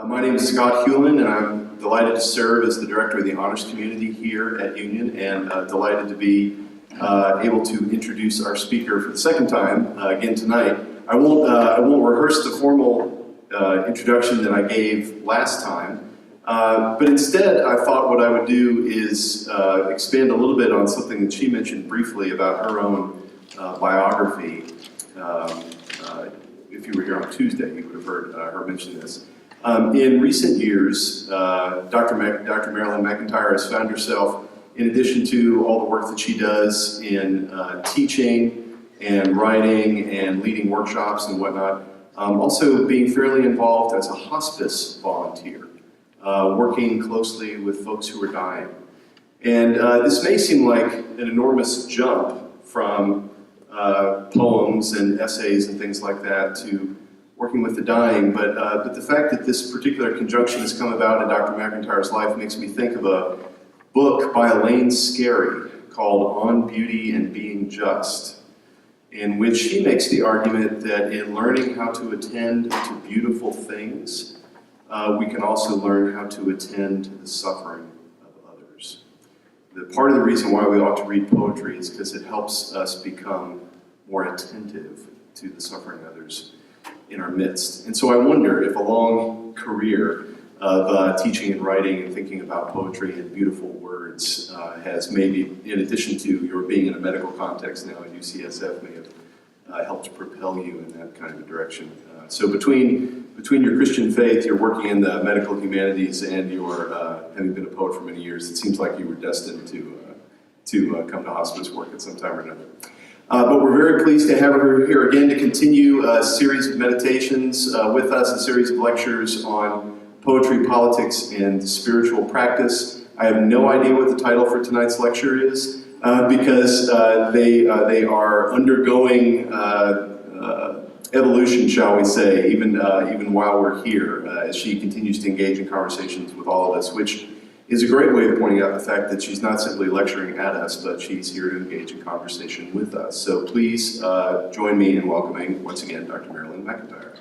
My name is Scott Hewlin, and I'm delighted to serve as the Director of the Honors Community here at Union, and delighted to be able to introduce our speaker for the second time again tonight. I won't rehearse the formal introduction that I gave last time, but instead I thought what I would do is expand a little bit on something that she mentioned briefly about her own biography. If you were here on Tuesday, you would have heard her mention this. In recent years, Dr. Marilyn McEntyre has found herself, in addition to all the work that she does in teaching and writing and leading workshops and whatnot, also being fairly involved as a hospice volunteer, working closely with folks who are dying. And this may seem like an enormous jump from poems and essays and things like that to working with the dying, but the fact that this particular conjunction has come about in Dr. McEntyre's life makes me think of a book by Elaine Scarry called On Beauty and Being Just, in which she makes the argument that in learning how to attend to beautiful things, we can also learn how to attend to the suffering of others. Part of the reason why we ought to read poetry is because it helps us become more attentive to the suffering of others in our midst. And so I wonder if a long career of teaching and writing and thinking about poetry and beautiful words has maybe, in addition to your being in a medical context now at UCSF, may have helped propel you in that kind of a direction. So between your Christian faith, your working in the medical humanities, and your having been a poet for many years, it seems like you were destined to come to hospice work at some time or another. But we're very pleased to have her here again to continue a series of meditations with us, a series of lectures on poetry, politics, and spiritual practice. I have no idea what the title for tonight's lecture is because they are undergoing evolution, shall we say, even while we're here, as she continues to engage in conversations with all of us, which is a great way of pointing out the fact that she's not simply lecturing at us, but she's here to engage in conversation with us. So please join me in welcoming, once again, Dr. Marilyn McEntyre.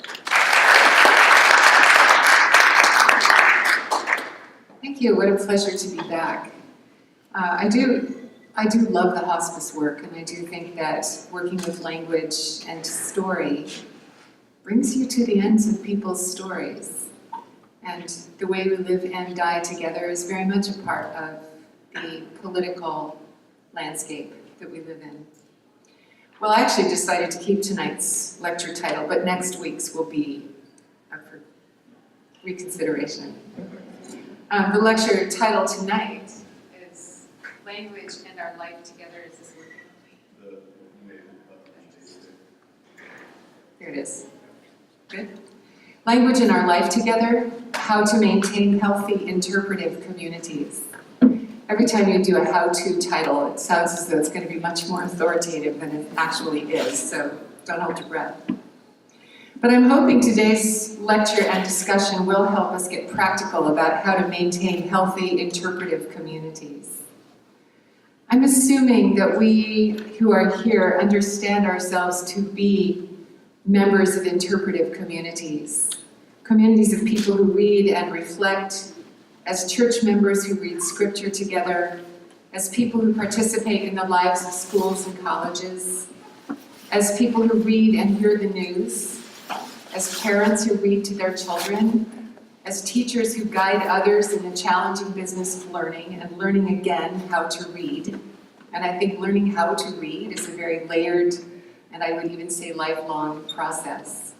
Thank you. What a pleasure to be back. I do love the hospice work, and I do think that working with language and story brings you to the ends of people's stories. And the way we live and die together is very much a part of the political landscape that we live in. Well, I actually decided to keep tonight's lecture title, but next week's will be up for reconsideration. The lecture title tonight is Language and Our Life Together. Is this working? There it is. Good. Language in Our Life Together, How to Maintain Healthy Interpretive Communities. Every time you do a how-to title, it sounds as though it's going to be much more authoritative than it actually is, so don't hold your breath. But I'm hoping today's lecture and discussion will help us get practical about how to maintain healthy interpretive communities. I'm assuming that we who are here understand ourselves to be members of interpretive communities. Communities of people who read and reflect, as church members who read scripture together, as people who participate in the lives of schools and colleges, as people who read and hear the news, as parents who read to their children, as teachers who guide others in the challenging business of learning and learning again how to read. And I think learning how to read is a very layered, and I would even say lifelong process.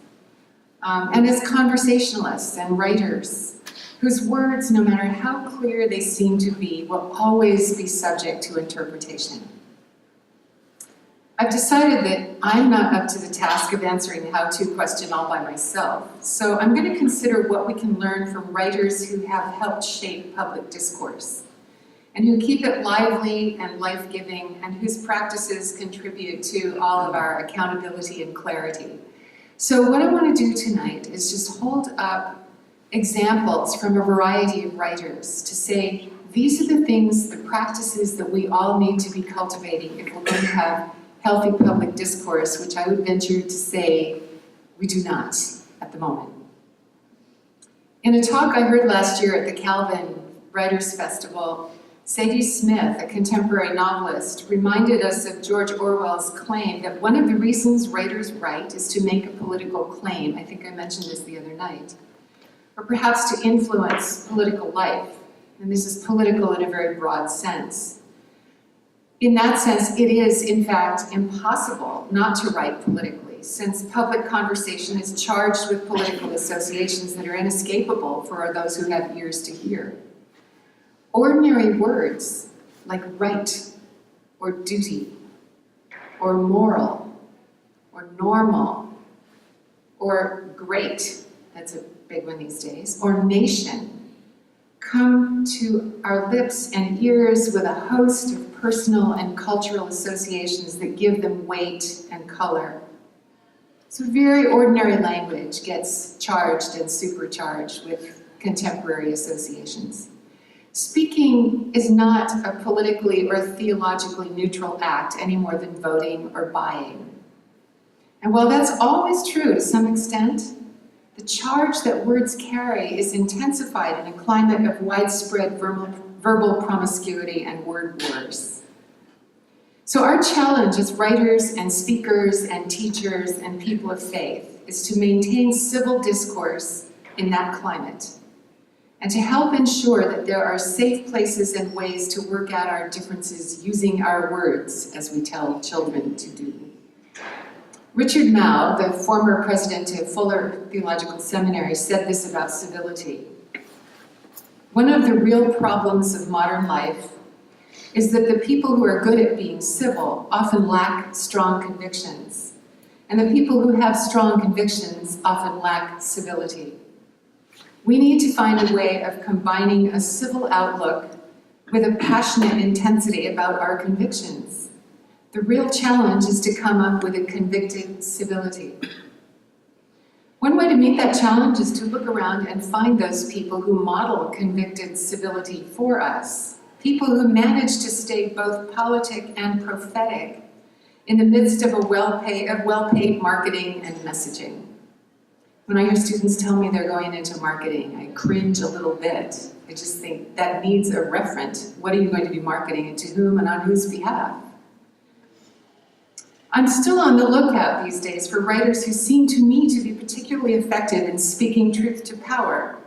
And as conversationalists and writers, whose words, no matter how clear they seem to be, will always be subject to interpretation. I've decided that I'm not up to the task of answering the how-to question all by myself, so I'm going to consider what we can learn from writers who have helped shape public discourse, and who keep it lively and life-giving, and whose practices contribute to all of our accountability and clarity. So what I want to do tonight is just hold up examples from a variety of writers to say, these are the things, the practices that we all need to be cultivating if we're going to have healthy public discourse, which I would venture to say we do not at the moment. In a talk I heard last year at the Calvin Writers Festival, Sadie Smith, a contemporary novelist, reminded us of George Orwell's claim that one of the reasons writers write is to make a political claim. I think I mentioned this the other night. Or perhaps to influence political life. And this is political in a very broad sense. In that sense, it is, in fact, impossible not to write politically, since public conversation is charged with political associations that are inescapable for those who have ears to hear. Ordinary words like right, or duty, or moral, or normal, or great, that's a big one these days, or nation, come to our lips and ears with a host of personal and cultural associations that give them weight and color. So very ordinary language gets charged and supercharged with contemporary associations. Speaking is not a politically or theologically neutral act any more than voting or buying. And while that's always true to some extent, the charge that words carry is intensified in a climate of widespread verbal promiscuity and word wars. So our challenge as writers and speakers and teachers and people of faith is to maintain civil discourse in that climate and to help ensure that there are safe places and ways to work out our differences using our words, as we tell children to do. Richard Mao, the former president of Fuller Theological Seminary, said this about civility. One of the real problems of modern life is that the people who are good at being civil often lack strong convictions, and the people who have strong convictions often lack civility. We need to find a way of combining a civil outlook with a passionate intensity about our convictions. The real challenge is to come up with a convicted civility. One way to meet that challenge is to look around and find those people who model convicted civility for us, people who manage to stay both politic and prophetic in the midst of well-paid marketing and messaging. When I hear students tell me they're going into marketing, I cringe a little bit. I just think that needs a referent. What are you going to be marketing and to whom and on whose behalf? I'm still on the lookout these days for writers who seem to me to be particularly effective in speaking truth to power,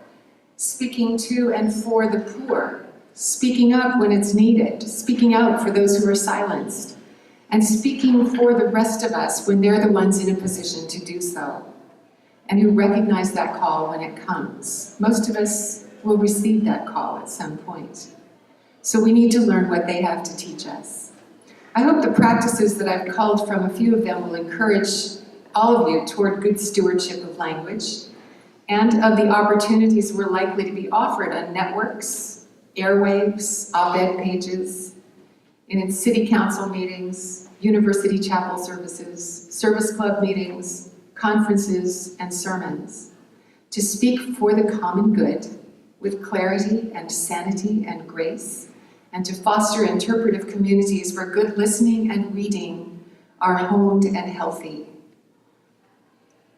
speaking to and for the poor, speaking up when it's needed, speaking out for those who are silenced, and speaking for the rest of us when they're the ones in a position to do so, and who recognize that call when it comes. Most of us will receive that call at some point. So we need to learn what they have to teach us. I hope the practices that I've culled from a few of them will encourage all of you toward good stewardship of language and of the opportunities we're likely to be offered on networks, airwaves, op-ed pages, in its city council meetings, university chapel services, service club meetings, conferences, and sermons, to speak for the common good with clarity and sanity and grace, and to foster interpretive communities where good listening and reading are honed and healthy.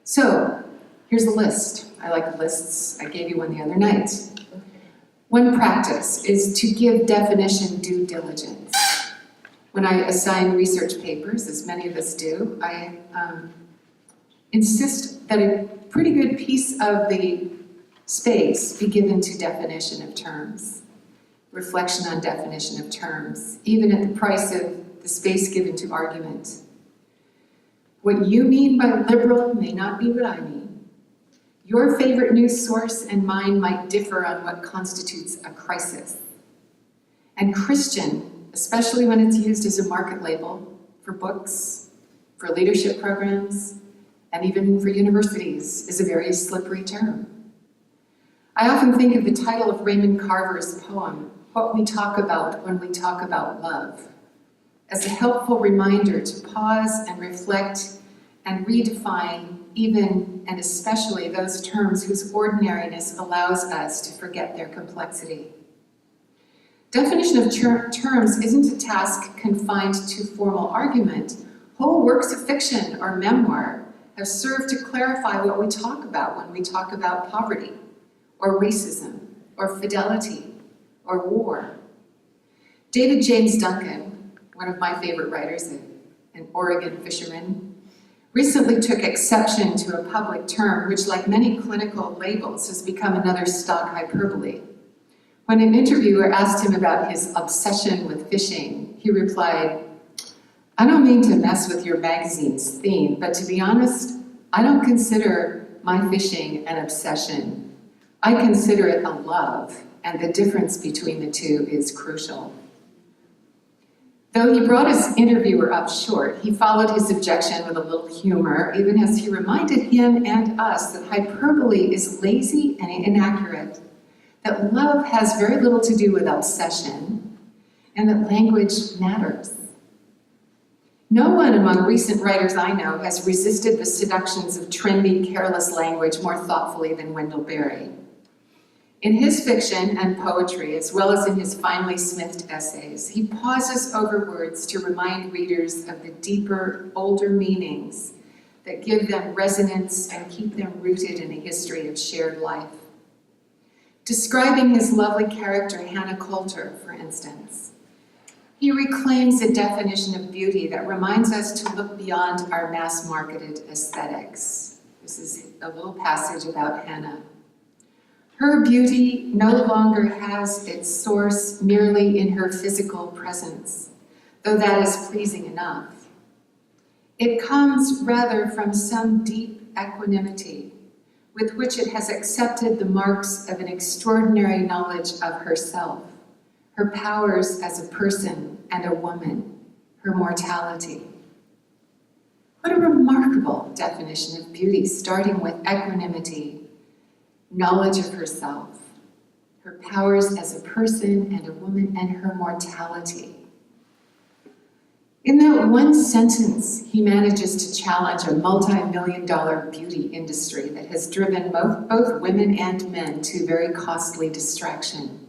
So, here's a list. I like lists. I gave you one the other night. One practice is to give definition due diligence. When I assign research papers, as many of us do, I insist that a pretty good piece of the space be given to definition of terms. Reflection on definition of terms, even at the price of the space given to argument. What you mean by liberal may not be what I mean. Your favorite news source and mine might differ on what constitutes a crisis. And Christian, especially when it's used as a market label for books, for leadership programs, and even for universities, is a very slippery term. I often think of the title of Raymond Carver's poem, What We Talk About When We Talk About Love, as a helpful reminder to pause and reflect and redefine even and especially those terms whose ordinariness allows us to forget their complexity. Definition of terms isn't a task confined to formal argument. Whole works of fiction or memoir have served to clarify what we talk about when we talk about poverty, or racism, or fidelity, or war. David James Duncan, one of my favorite writers, an Oregon fisherman, recently took exception to a public term which, like many clinical labels, has become another stock hyperbole. When an interviewer asked him about his obsession with fishing, he replied, "I don't mean to mess with your magazine's theme, but to be honest, I don't consider my fishing an obsession. I consider it a love, and the difference between the two is crucial." Though he brought his interviewer up short, he followed his objection with a little humor, even as he reminded him and us that hyperbole is lazy and inaccurate, that love has very little to do with obsession, and that language matters. No one among recent writers I know has resisted the seductions of trendy, careless language more thoughtfully than Wendell Berry. In his fiction and poetry, as well as in his finely smithed essays, he pauses over words to remind readers of the deeper, older meanings that give them resonance and keep them rooted in a history of shared life. Describing his lovely character, Hannah Coulter, for instance, he reclaims a definition of beauty that reminds us to look beyond our mass-marketed aesthetics. This is a little passage about Hannah. Her beauty no longer has its source merely in her physical presence, though that is pleasing enough. It comes rather from some deep equanimity with which it has accepted the marks of an extraordinary knowledge of herself, her powers as a person and a woman, her mortality. What a remarkable definition of beauty, starting with equanimity, knowledge of herself, her powers as a person and a woman, and her mortality. In that one sentence, he manages to challenge a multi-million-dollar beauty industry that has driven both women and men to very costly distraction.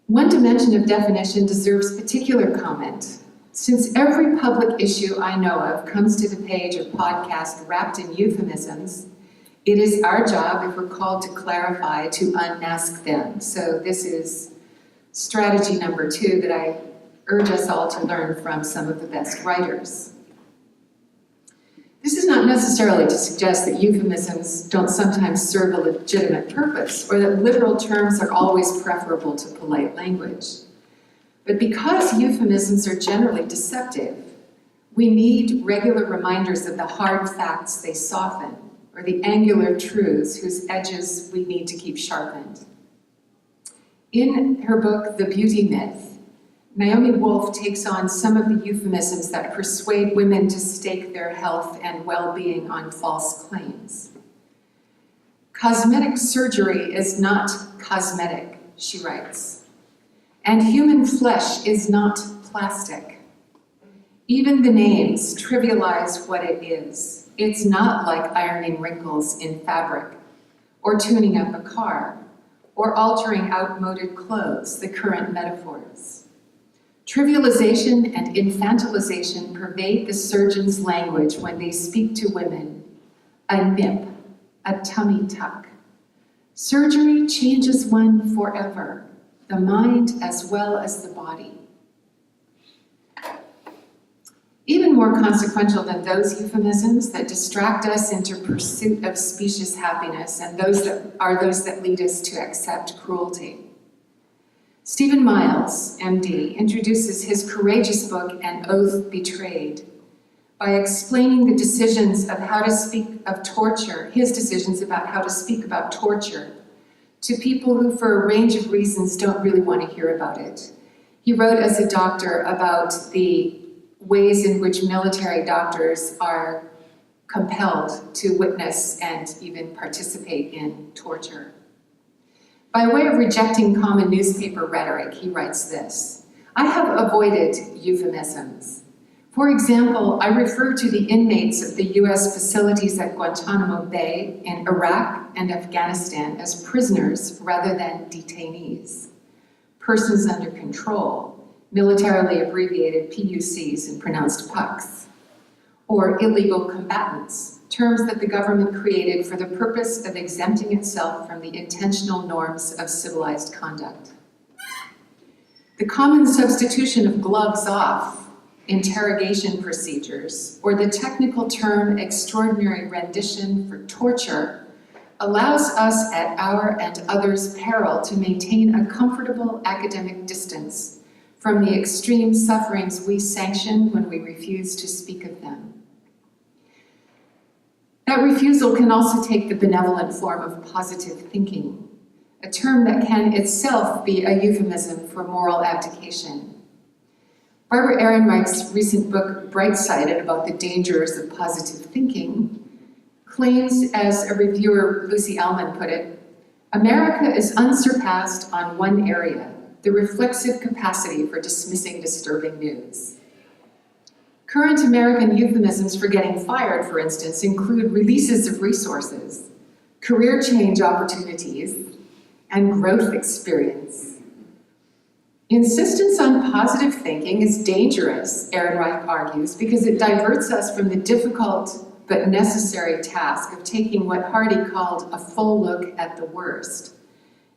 One dimension of definition deserves particular comment. Since every public issue I know of comes to the page or podcast wrapped in euphemisms, it is our job, if we're called to clarify, to unmask them. So this is strategy number 2 that I urge us all to learn from some of the best writers. This is not necessarily to suggest that euphemisms don't sometimes serve a legitimate purpose, or that literal terms are always preferable to polite language. But because euphemisms are generally deceptive, we need regular reminders of the hard facts they soften, or the angular truths whose edges we need to keep sharpened. In her book, The Beauty Myth, Naomi Wolf takes on some of the euphemisms that persuade women to stake their health and well-being on false claims. Cosmetic surgery is not cosmetic, she writes, and human flesh is not plastic. Even the names trivialize what it is. It's not like ironing wrinkles in fabric, or tuning up a car, or altering outmoded clothes, the current metaphors. Trivialization and infantilization pervade the surgeon's language when they speak to women. A nip, a tummy tuck. Surgery changes one forever, the mind as well as the body. Even more consequential than those euphemisms that distract us into pursuit of specious happiness and those that lead us to accept cruelty. Stephen Miles, MD, introduces his courageous book, An Oath Betrayed, by explaining the decisions of how to speak of torture, his decisions about how to speak about torture, to people who, for a range of reasons, don't really want to hear about it. He wrote as a doctor about the ways in which military doctors are compelled to witness and even participate in torture. By way of rejecting common newspaper rhetoric, he writes this: I have avoided euphemisms. For example, I refer to the inmates of the US facilities at Guantanamo Bay in Iraq and Afghanistan as prisoners rather than detainees, persons under control, militarily abbreviated PUCs and pronounced PUCs, or illegal combatants, terms that the government created for the purpose of exempting itself from the intentional norms of civilized conduct. The common substitution of gloves off, interrogation procedures, or the technical term extraordinary rendition for torture allows us at our and others' peril to maintain a comfortable academic distance from the extreme sufferings we sanction when we refuse to speak of them. That refusal can also take the benevolent form of positive thinking, a term that can itself be a euphemism for moral abdication. Barbara Ehrenreich's recent book, Bright-Sided, about the dangers of positive thinking, claims, as a reviewer, Lucy Ellman, put it, America is unsurpassed on one area, the reflexive capacity for dismissing disturbing news. Current American euphemisms for getting fired, for instance, include releases of resources, career change opportunities, and growth experience. Insistence on positive thinking is dangerous, Ehrenreich argues, because it diverts us from the difficult but necessary task of taking what Hardy called a full look at the worst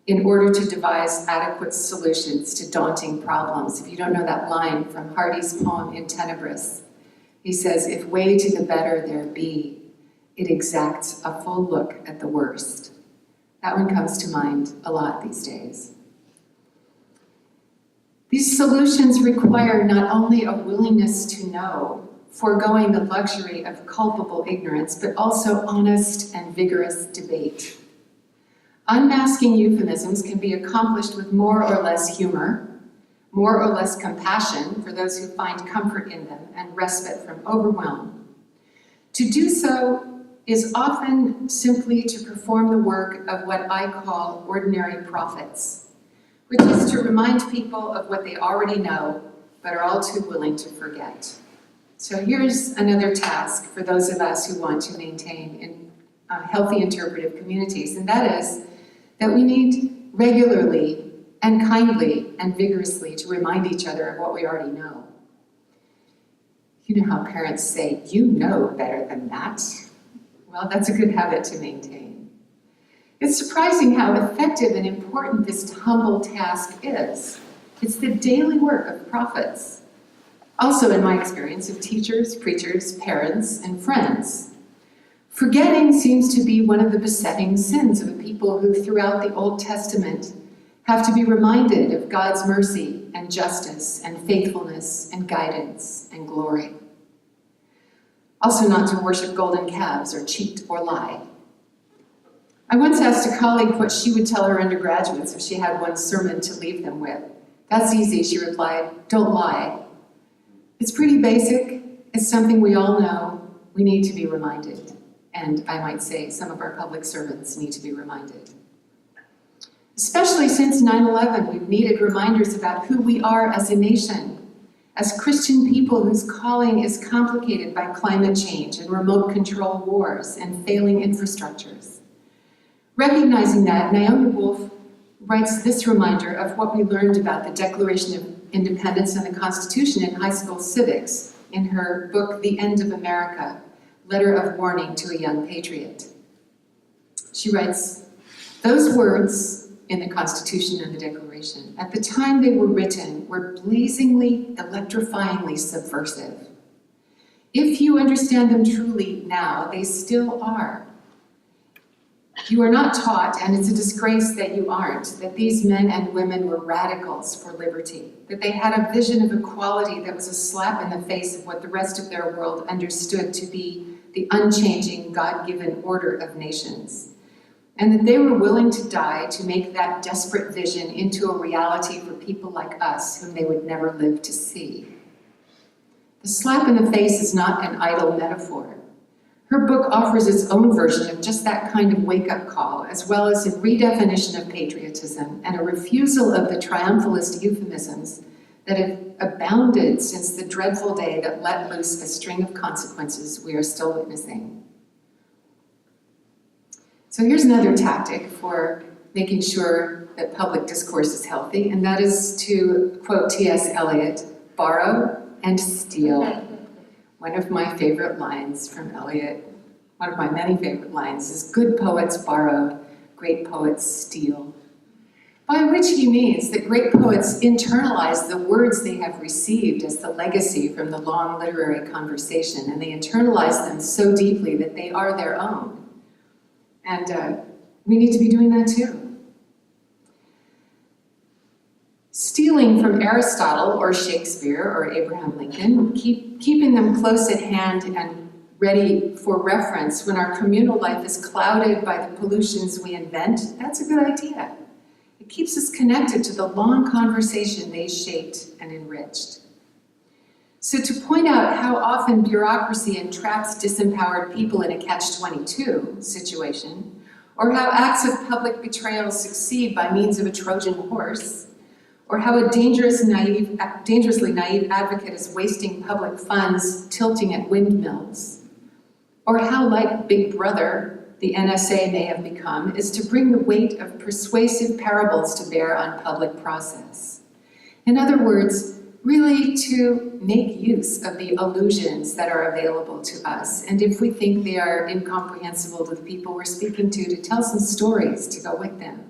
in order to devise adequate solutions to daunting problems. If you don't know that line from Hardy's poem In Tenebris, he says, if way to the better there be, it exacts a full look at the worst. That one comes to mind a lot these days. These solutions require not only a willingness to know, foregoing the luxury of culpable ignorance, but also honest and vigorous debate. Unmasking euphemisms can be accomplished with more or less humor, more or less compassion for those who find comfort in them, and respite from overwhelm. To do so is often simply to perform the work of what I call ordinary prophets, which is to remind people of what they already know, but are all too willing to forget. So here's another task for those of us who want to maintain healthy interpretive communities, and that is that we need regularly and kindly and vigorously to remind each other of what we already know. You know how parents say, you know better than that. Well, that's a good habit to maintain. It's surprising how effective and important this humble task is. It's the daily work of prophets. Also, in my experience, of teachers, preachers, parents, and friends. Forgetting seems to be one of the besetting sins of a people who, throughout the Old Testament, have to be reminded of God's mercy and justice and faithfulness and guidance and glory. Also, not to worship golden calves or cheat or lie. I once asked a colleague what she would tell her undergraduates if she had one sermon to leave them with. That's easy, she replied, don't lie. It's pretty basic. It's something we all know. We need to be reminded. And I might say some of our public servants need to be reminded. Especially since 9/11, we've needed reminders about who we are as a nation, as Christian people whose calling is complicated by climate change and remote control wars and failing infrastructures. Recognizing that, Naomi Wolf writes this reminder of what we learned about the Declaration of Independence and the Constitution in high school civics in her book, The End of America, Letter of Warning to a Young Patriot. She writes, those words in the Constitution and the Declaration, at the time they were written, were blazingly, electrifyingly subversive. If you understand them truly now, they still are. You are not taught, and it's a disgrace that you aren't, that these men and women were radicals for liberty, that they had a vision of equality that was a slap in the face of what the rest of their world understood to be the unchanging, God-given order of nations, and that they were willing to die to make that desperate vision into a reality for people like us whom they would never live to see. The slap in the face is not an idle metaphor. Her book offers its own version of just that kind of wake-up call, as well as a redefinition of patriotism and a refusal of the triumphalist euphemisms that have abounded since the dreadful day that let loose a string of consequences we are still witnessing. So here's another tactic for making sure that public discourse is healthy, and that is to quote T.S. Eliot, borrow and steal. One of my favorite lines from Eliot. One of my many favorite lines is, "Good poets borrow, great poets steal." By which he means that great poets internalize the words they have received as the legacy from the long literary conversation, and they internalize them so deeply that they are their own. And we need to be doing that too. Stealing from Aristotle or Shakespeare or Abraham Lincoln, keeping them close at hand and ready for reference when our communal life is clouded by the pollutions we invent, that's a good idea. It keeps us connected to the long conversation they shaped and enriched. So to point out how often bureaucracy entraps disempowered people in a catch-22 situation, or how acts of public betrayal succeed by means of a Trojan horse, or how a dangerously naive advocate is wasting public funds tilting at windmills, or how, like Big Brother, the NSA may have become, is to bring the weight of persuasive parables to bear on public process. In other words, really to make use of the illusions that are available to us, and if we think they are incomprehensible to the people we're speaking to tell some stories to go with them.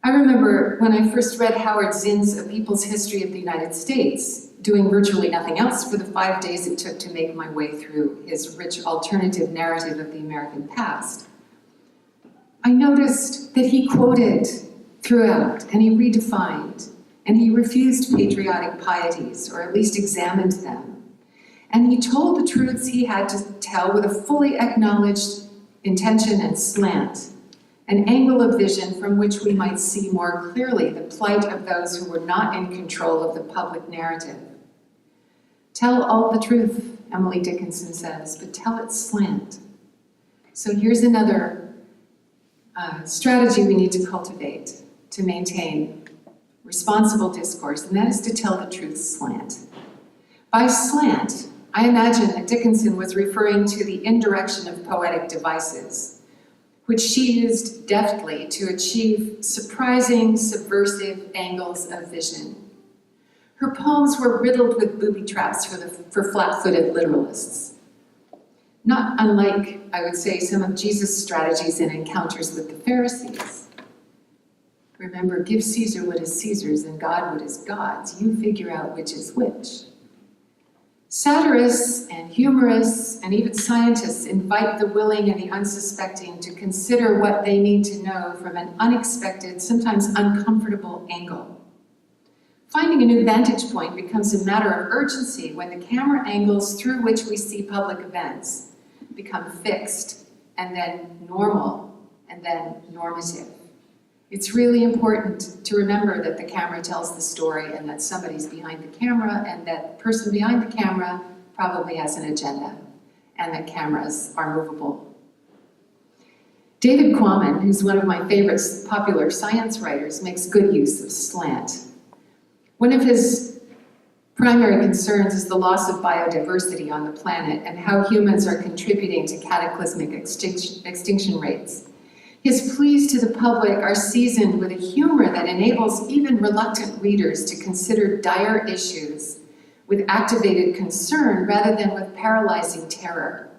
I remember when I first read Howard Zinn's A People's History of the United States, doing virtually nothing else for the 5 days it took to make my way through his rich alternative narrative of the American past. I noticed that he quoted throughout, and he redefined, and he refused patriotic pieties, or at least examined them. And he told the truths he had to tell with a fully acknowledged intention and slant, an angle of vision from which we might see more clearly the plight of those who were not in control of the public narrative. Tell all the truth, Emily Dickinson says, but tell it slant. So here's another strategy we need to cultivate to maintain responsible discourse, and that is to tell the truth slant. By slant, I imagine that Dickinson was referring to the indirection of poetic devices, which she used deftly to achieve surprising, subversive angles of vision. Her poems were riddled with booby traps for flat-footed literalists. Not unlike, I would say, some of Jesus' strategies in encounters with the Pharisees. Remember, give Caesar what is Caesar's and God what is God's. You figure out which is which. Satirists and humorists and even scientists invite the willing and the unsuspecting to consider what they need to know from an unexpected, sometimes uncomfortable angle. Finding a new vantage point becomes a matter of urgency when the camera angles through which we see public events become fixed and then normal and then normative. It's really important to remember that the camera tells the story and that somebody's behind the camera and that the person behind the camera probably has an agenda and that cameras are movable. David Quammen, who's one of my favorite popular science writers, makes good use of slant. One of his primary concerns is the loss of biodiversity on the planet and how humans are contributing to cataclysmic extinction rates. His pleas to the public are seasoned with a humor that enables even reluctant readers to consider dire issues with activated concern rather than with paralyzing terror.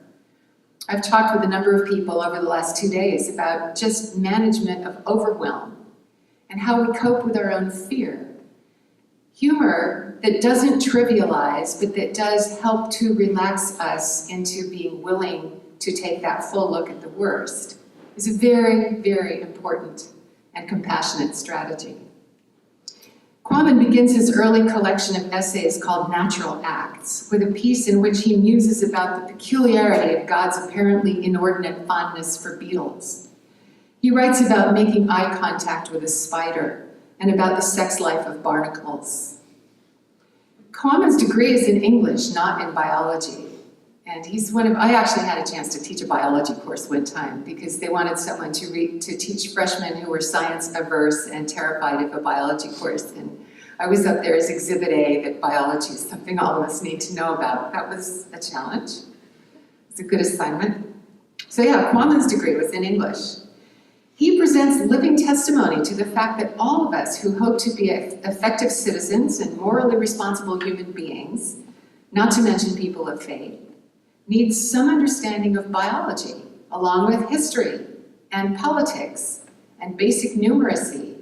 I've talked with a number of people over the last 2 days about just management of overwhelm and how we cope with our own fear. Humor that doesn't trivialize, but that does help to relax us into being willing to take that full look at the worst is a very, very important and compassionate strategy. Quammen begins his early collection of essays called Natural Acts with a piece in which he muses about the peculiarity of God's apparently inordinate fondness for beetles. He writes about making eye contact with a spider and about the sex life of barnacles. Quammen's degree is in English, not in biology. And I actually had a chance to teach a biology course one time because they wanted someone to teach freshmen who were science averse and terrified of a biology course. And I was up there as Exhibit A that biology is something all of us need to know about. That was a challenge. It was a good assignment. So yeah, Quammen's degree was in English. He presents living testimony to the fact that all of us who hope to be effective citizens and morally responsible human beings, not to mention people of faith, needs some understanding of biology, along with history and politics and basic numeracy.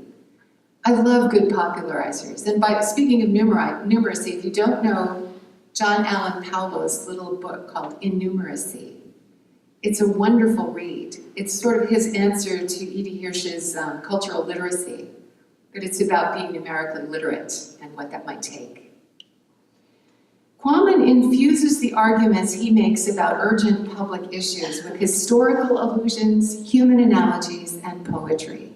I love good popularizers. And by speaking of numeracy, if you don't know John Allen Paulo's little book called Innumeracy, it's a wonderful read. It's sort of his answer to Edie Hirsch's cultural literacy, but it's about being numerically literate and what that might take. Quammen infuses the arguments he makes about urgent public issues with historical allusions, human analogies, and poetry.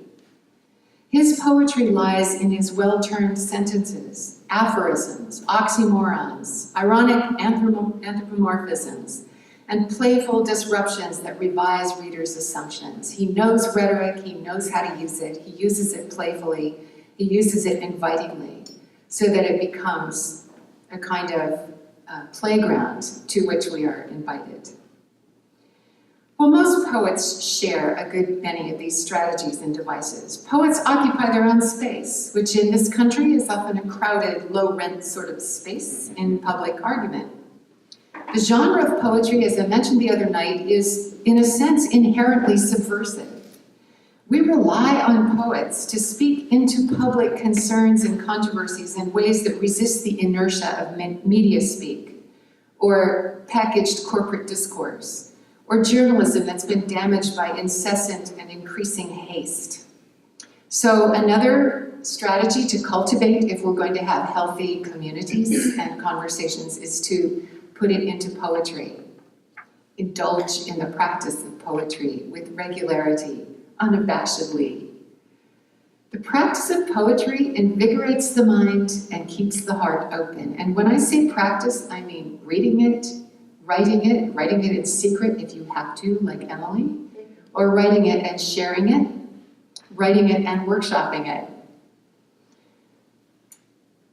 His poetry lies in his well-turned sentences, aphorisms, oxymorons, ironic anthropomorphisms, and playful disruptions that revise readers' assumptions. He knows rhetoric, he knows how to use it, he uses it playfully, he uses it invitingly, so that it becomes a kind of playground to which we are invited. Well, most poets share a good many of these strategies and devices. Poets occupy their own space, which in this country is often a crowded, low-rent sort of space in public argument. The genre of poetry, as I mentioned the other night, is, in a sense, inherently subversive. We rely on poets to speak into public concerns and controversies in ways that resist the inertia of media speak, or packaged corporate discourse, or journalism that's been damaged by incessant and increasing haste. So another strategy to cultivate, if we're going to have healthy communities and conversations, is to put it into poetry. Indulge in the practice of poetry with regularity, unabashedly. The practice of poetry invigorates the mind and keeps the heart open. And when I say practice, I mean reading it, writing it in secret if you have to, like Emily, or writing it and sharing it, writing it and workshopping it.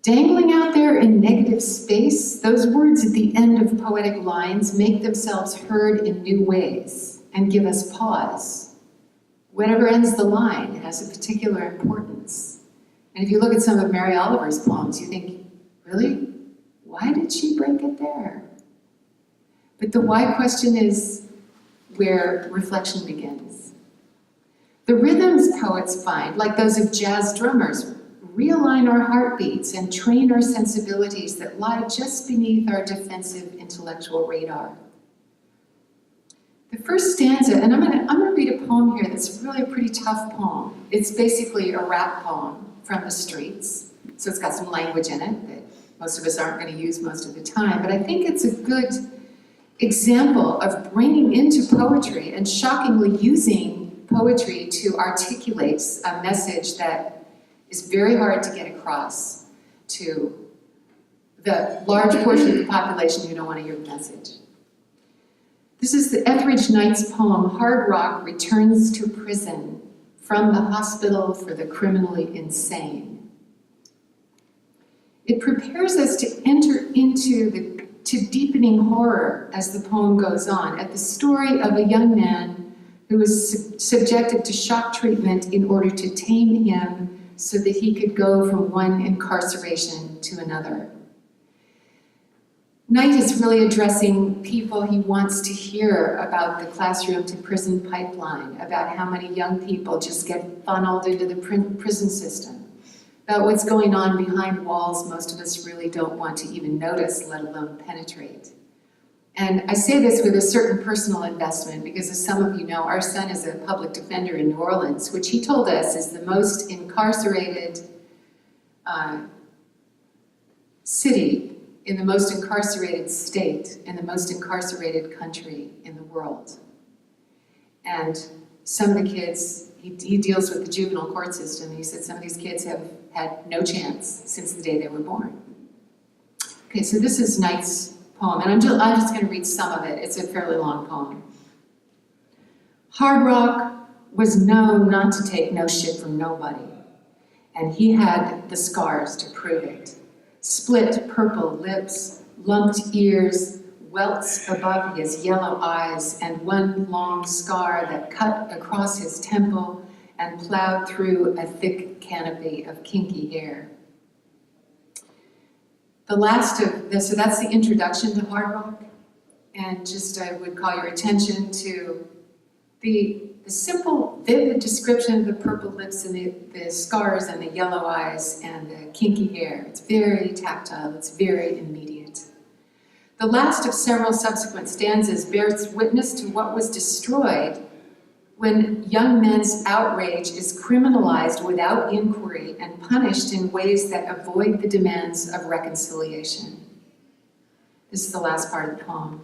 Dangling out there in negative space, those words at the end of poetic lines make themselves heard in new ways and give us pause. Whatever ends the line has a particular importance. And if you look at some of Mary Oliver's poems, you think, really? Why did she break it there? But the why question is where reflection begins. The rhythms poets find, like those of jazz drummers, realign our heartbeats and train our sensibilities that lie just beneath our defensive intellectual radar. The first stanza, and I'm gonna read a poem here that's really a pretty tough poem. It's basically a rap poem from the streets. So it's got some language in it that most of us aren't gonna use most of the time, but I think it's a good example of bringing into poetry and shockingly using poetry to articulate a message that is very hard to get across to the large portion of the population who don't want to hear the message. This is the Etheridge Knight's poem, Hard Rock Returns to Prison from the Hospital for the Criminally Insane. It prepares us to enter into deepening horror as the poem goes on, at the story of a young man who was subjected to shock treatment in order to tame him so that he could go from one incarceration to another. Knight is really addressing people he wants to hear about the classroom to prison pipeline, about how many young people just get funneled into the prison system, about what's going on behind walls most of us really don't want to even notice, let alone penetrate. And I say this with a certain personal investment because, as some of you know, our son is a public defender in New Orleans, which he told us is the most incarcerated city in the most incarcerated state, in the most incarcerated country in the world. And some of the kids, he deals with the juvenile court system, and he said some of these kids have had no chance since the day they were born. Okay, so this is Knight's poem, and I'm just going to read some of it. It's a fairly long poem. Hard Rock was known not to take no shit from nobody, and he had the scars to prove it. Split purple lips, lumped ears, welts above his yellow eyes, and one long scar that cut across his temple and plowed through a thick canopy of kinky hair. The last of this, so that's the introduction to Hard Rock. and just I would call your attention to the simple, vivid description of the purple lips and the scars and the yellow eyes and the kinky hair. It's very tactile, it's very immediate. The last of several subsequent stanzas bears witness to what was destroyed when young men's outrage is criminalized without inquiry and punished in ways that avoid the demands of reconciliation. This is the last part of the poem.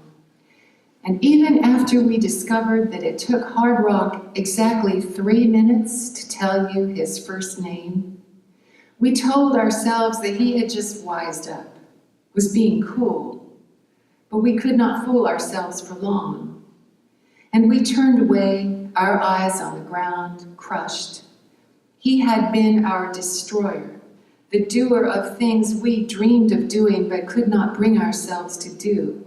And even after we discovered that it took Hard Rock exactly 3 minutes to tell you his first name, we told ourselves that he had just wised up, was being cool, but we could not fool ourselves for long. And we turned away, our eyes on the ground, crushed. He had been our destroyer, the doer of things we dreamed of doing but could not bring ourselves to do.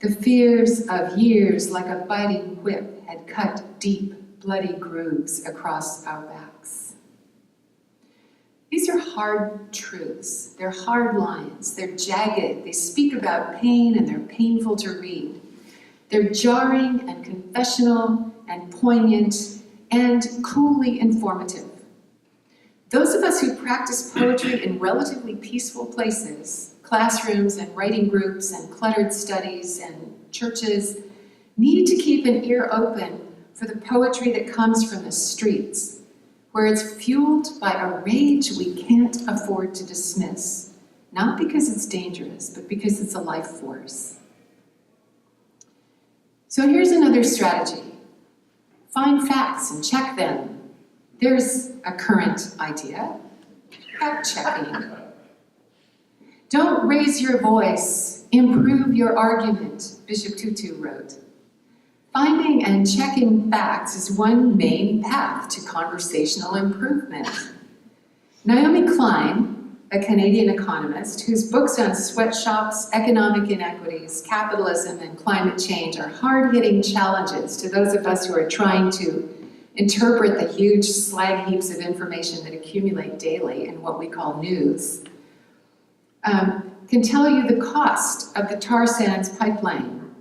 The fears of years, like a biting whip, had cut deep, bloody grooves across our backs. These are hard truths. They're hard lines. They're jagged. They speak about pain, and they're painful to read. They're jarring and confessional and poignant and coolly informative. Those of us who practice poetry in relatively peaceful places, classrooms and writing groups and cluttered studies and churches, need to keep an ear open for the poetry that comes from the streets, where it's fueled by a rage we can't afford to dismiss, not because it's dangerous, but because it's a life force. So here's another strategy. Find facts and check them. There's a current idea, fact-checking. Don't raise your voice, improve your argument, Bishop Tutu wrote. Finding and checking facts is one main path to conversational improvement. Naomi Klein, a Canadian economist whose books on sweatshops, economic inequities, capitalism, and climate change are hard-hitting challenges to those of us who are trying to interpret the huge slag heaps of information that accumulate daily in what we call news, can tell you the cost of the tar sands pipeline.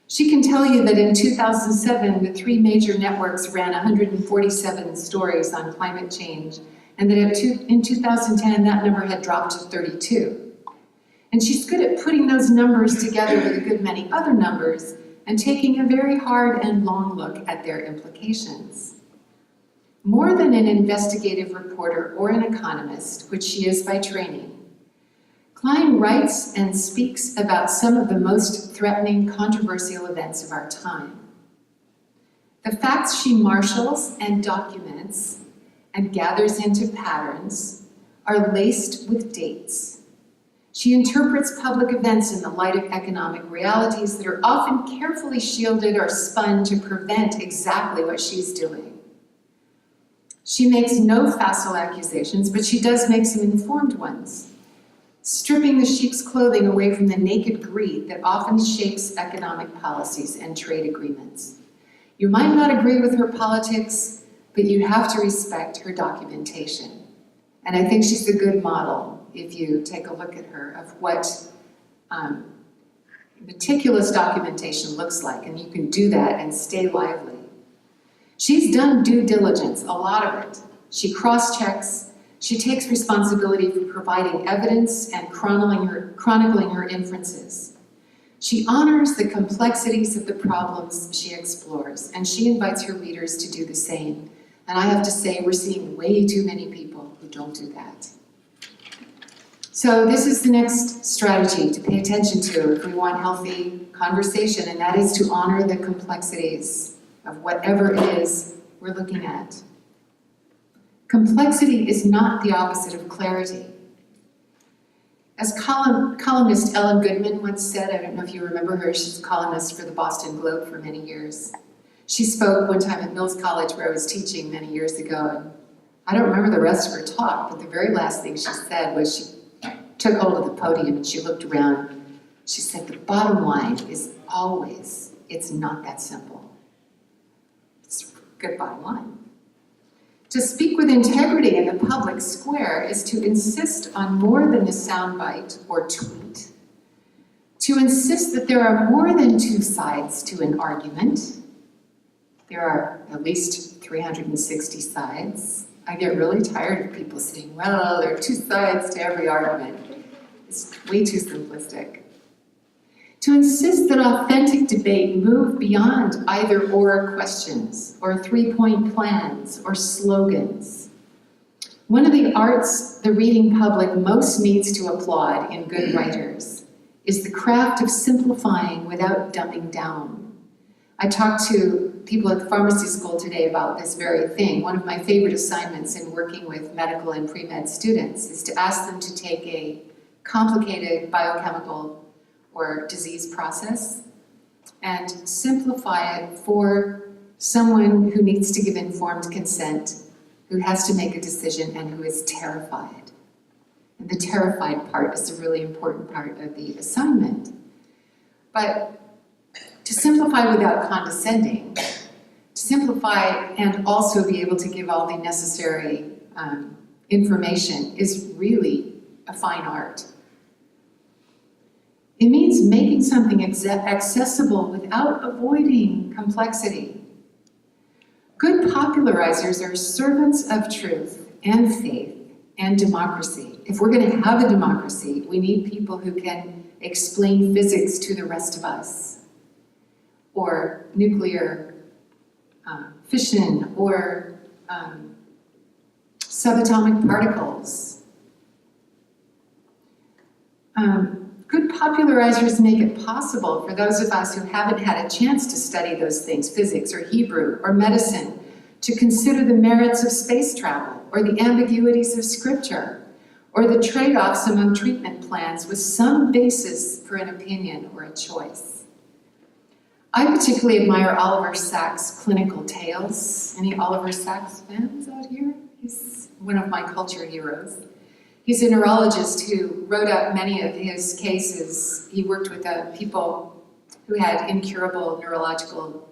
She can tell you that in 2007, the 3 major networks ran 147 stories on climate change, and that in 2010, that number had dropped to 32. And she's good at putting those numbers together with a good many other numbers and taking a very hard and long look at their implications. More than an investigative reporter or an economist, which she is by training, Klein writes and speaks about some of the most threatening, controversial events of our time. The facts she marshals and documents and gathers into patterns are laced with dates. She interprets public events in the light of economic realities that are often carefully shielded or spun to prevent exactly what she's doing. She makes no facile accusations, but she does make some informed ones, stripping the sheep's clothing away from the naked greed that often shapes economic policies and trade agreements. You might not agree with her politics, but you have to respect her documentation. And I think she's a good model if you take a look at her of what meticulous documentation looks like, and you can do that and stay lively. She's done due diligence, a lot of it. She cross-checks, she takes responsibility for providing evidence and chronicling her inferences. She honors the complexities of the problems she explores, and she invites her readers to do the same. And I have to say, we're seeing way too many people who don't do that. So this is the next strategy to pay attention to if we want healthy conversation, and that is to honor the complexities of whatever it is we're looking at. Complexity is not the opposite of clarity. As columnist Ellen Goodman once said, I don't know if you remember her, she's a columnist for the Boston Globe for many years. She spoke one time at Mills College where I was teaching many years ago, and I don't remember the rest of her talk, but the very last thing she said was she took hold of the podium and she looked around. She said, the bottom line is always, it's not that simple. It's a good bottom line. To speak with integrity in the public square is to insist on more than the soundbite or tweet, To insist that there are more than two sides to an argument. There are at least 360 sides. I get really tired of people saying, well, there are two sides to every argument. It's way too simplistic. To insist that authentic debate move beyond either-or questions, or three-point plans, or slogans. One of the arts the reading public most needs to applaud in good writers is the craft of simplifying without dumbing down. I talked to people at the pharmacy school today about this very thing. One of my favorite assignments in working with medical and pre-med students is to ask them to take a complicated biochemical or disease process and simplify it for someone who needs to give informed consent, who has to make a decision, and who is terrified. And the terrified part is a really important part of the assignment. But to simplify without condescending, to simplify and also be able to give all the necessary information is really a fine art. It means making something accessible without avoiding complexity. Good popularizers are servants of truth and faith and democracy. If we're going to have a democracy, we need people who can explain physics to the rest of us, or nuclear fission, or subatomic particles. Good popularizers make it possible for those of us who haven't had a chance to study those things, physics or Hebrew or medicine, to consider the merits of space travel or the ambiguities of scripture or the trade-offs among treatment plans with some basis for an opinion or a choice. I particularly admire Oliver Sacks' clinical tales. Any Oliver Sacks fans out here? He's one of my culture heroes. He's a neurologist who wrote up many of his cases. He worked with people who had incurable neurological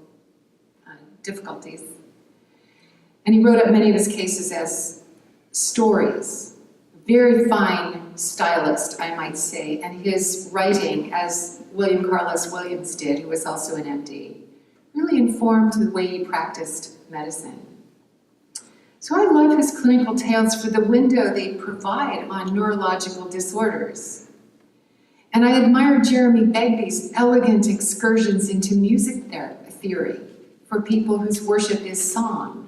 difficulties. And he wrote up many of his cases as stories. Very fine stylist, I might say. And his writing, as William Carlos Williams did, who was also an MD, really informed the way he practiced medicine. So I love his clinical tales for the window they provide on neurological disorders. And I admire Jeremy Begbie's elegant excursions into music theory for people whose worship is song.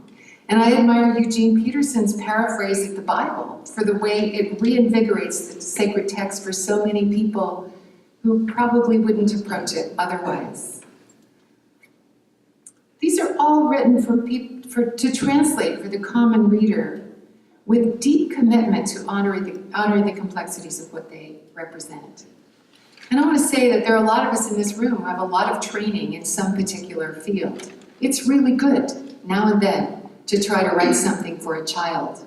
And I admire Eugene Peterson's paraphrase of the Bible for the way it reinvigorates the sacred text for so many people who probably wouldn't approach it otherwise. These are all written to translate for the common reader with deep commitment to honor the complexities of what they represent. And I want to say that there are a lot of us in this room who have a lot of training in some particular field. It's really good, now and then, to try to write something for a child,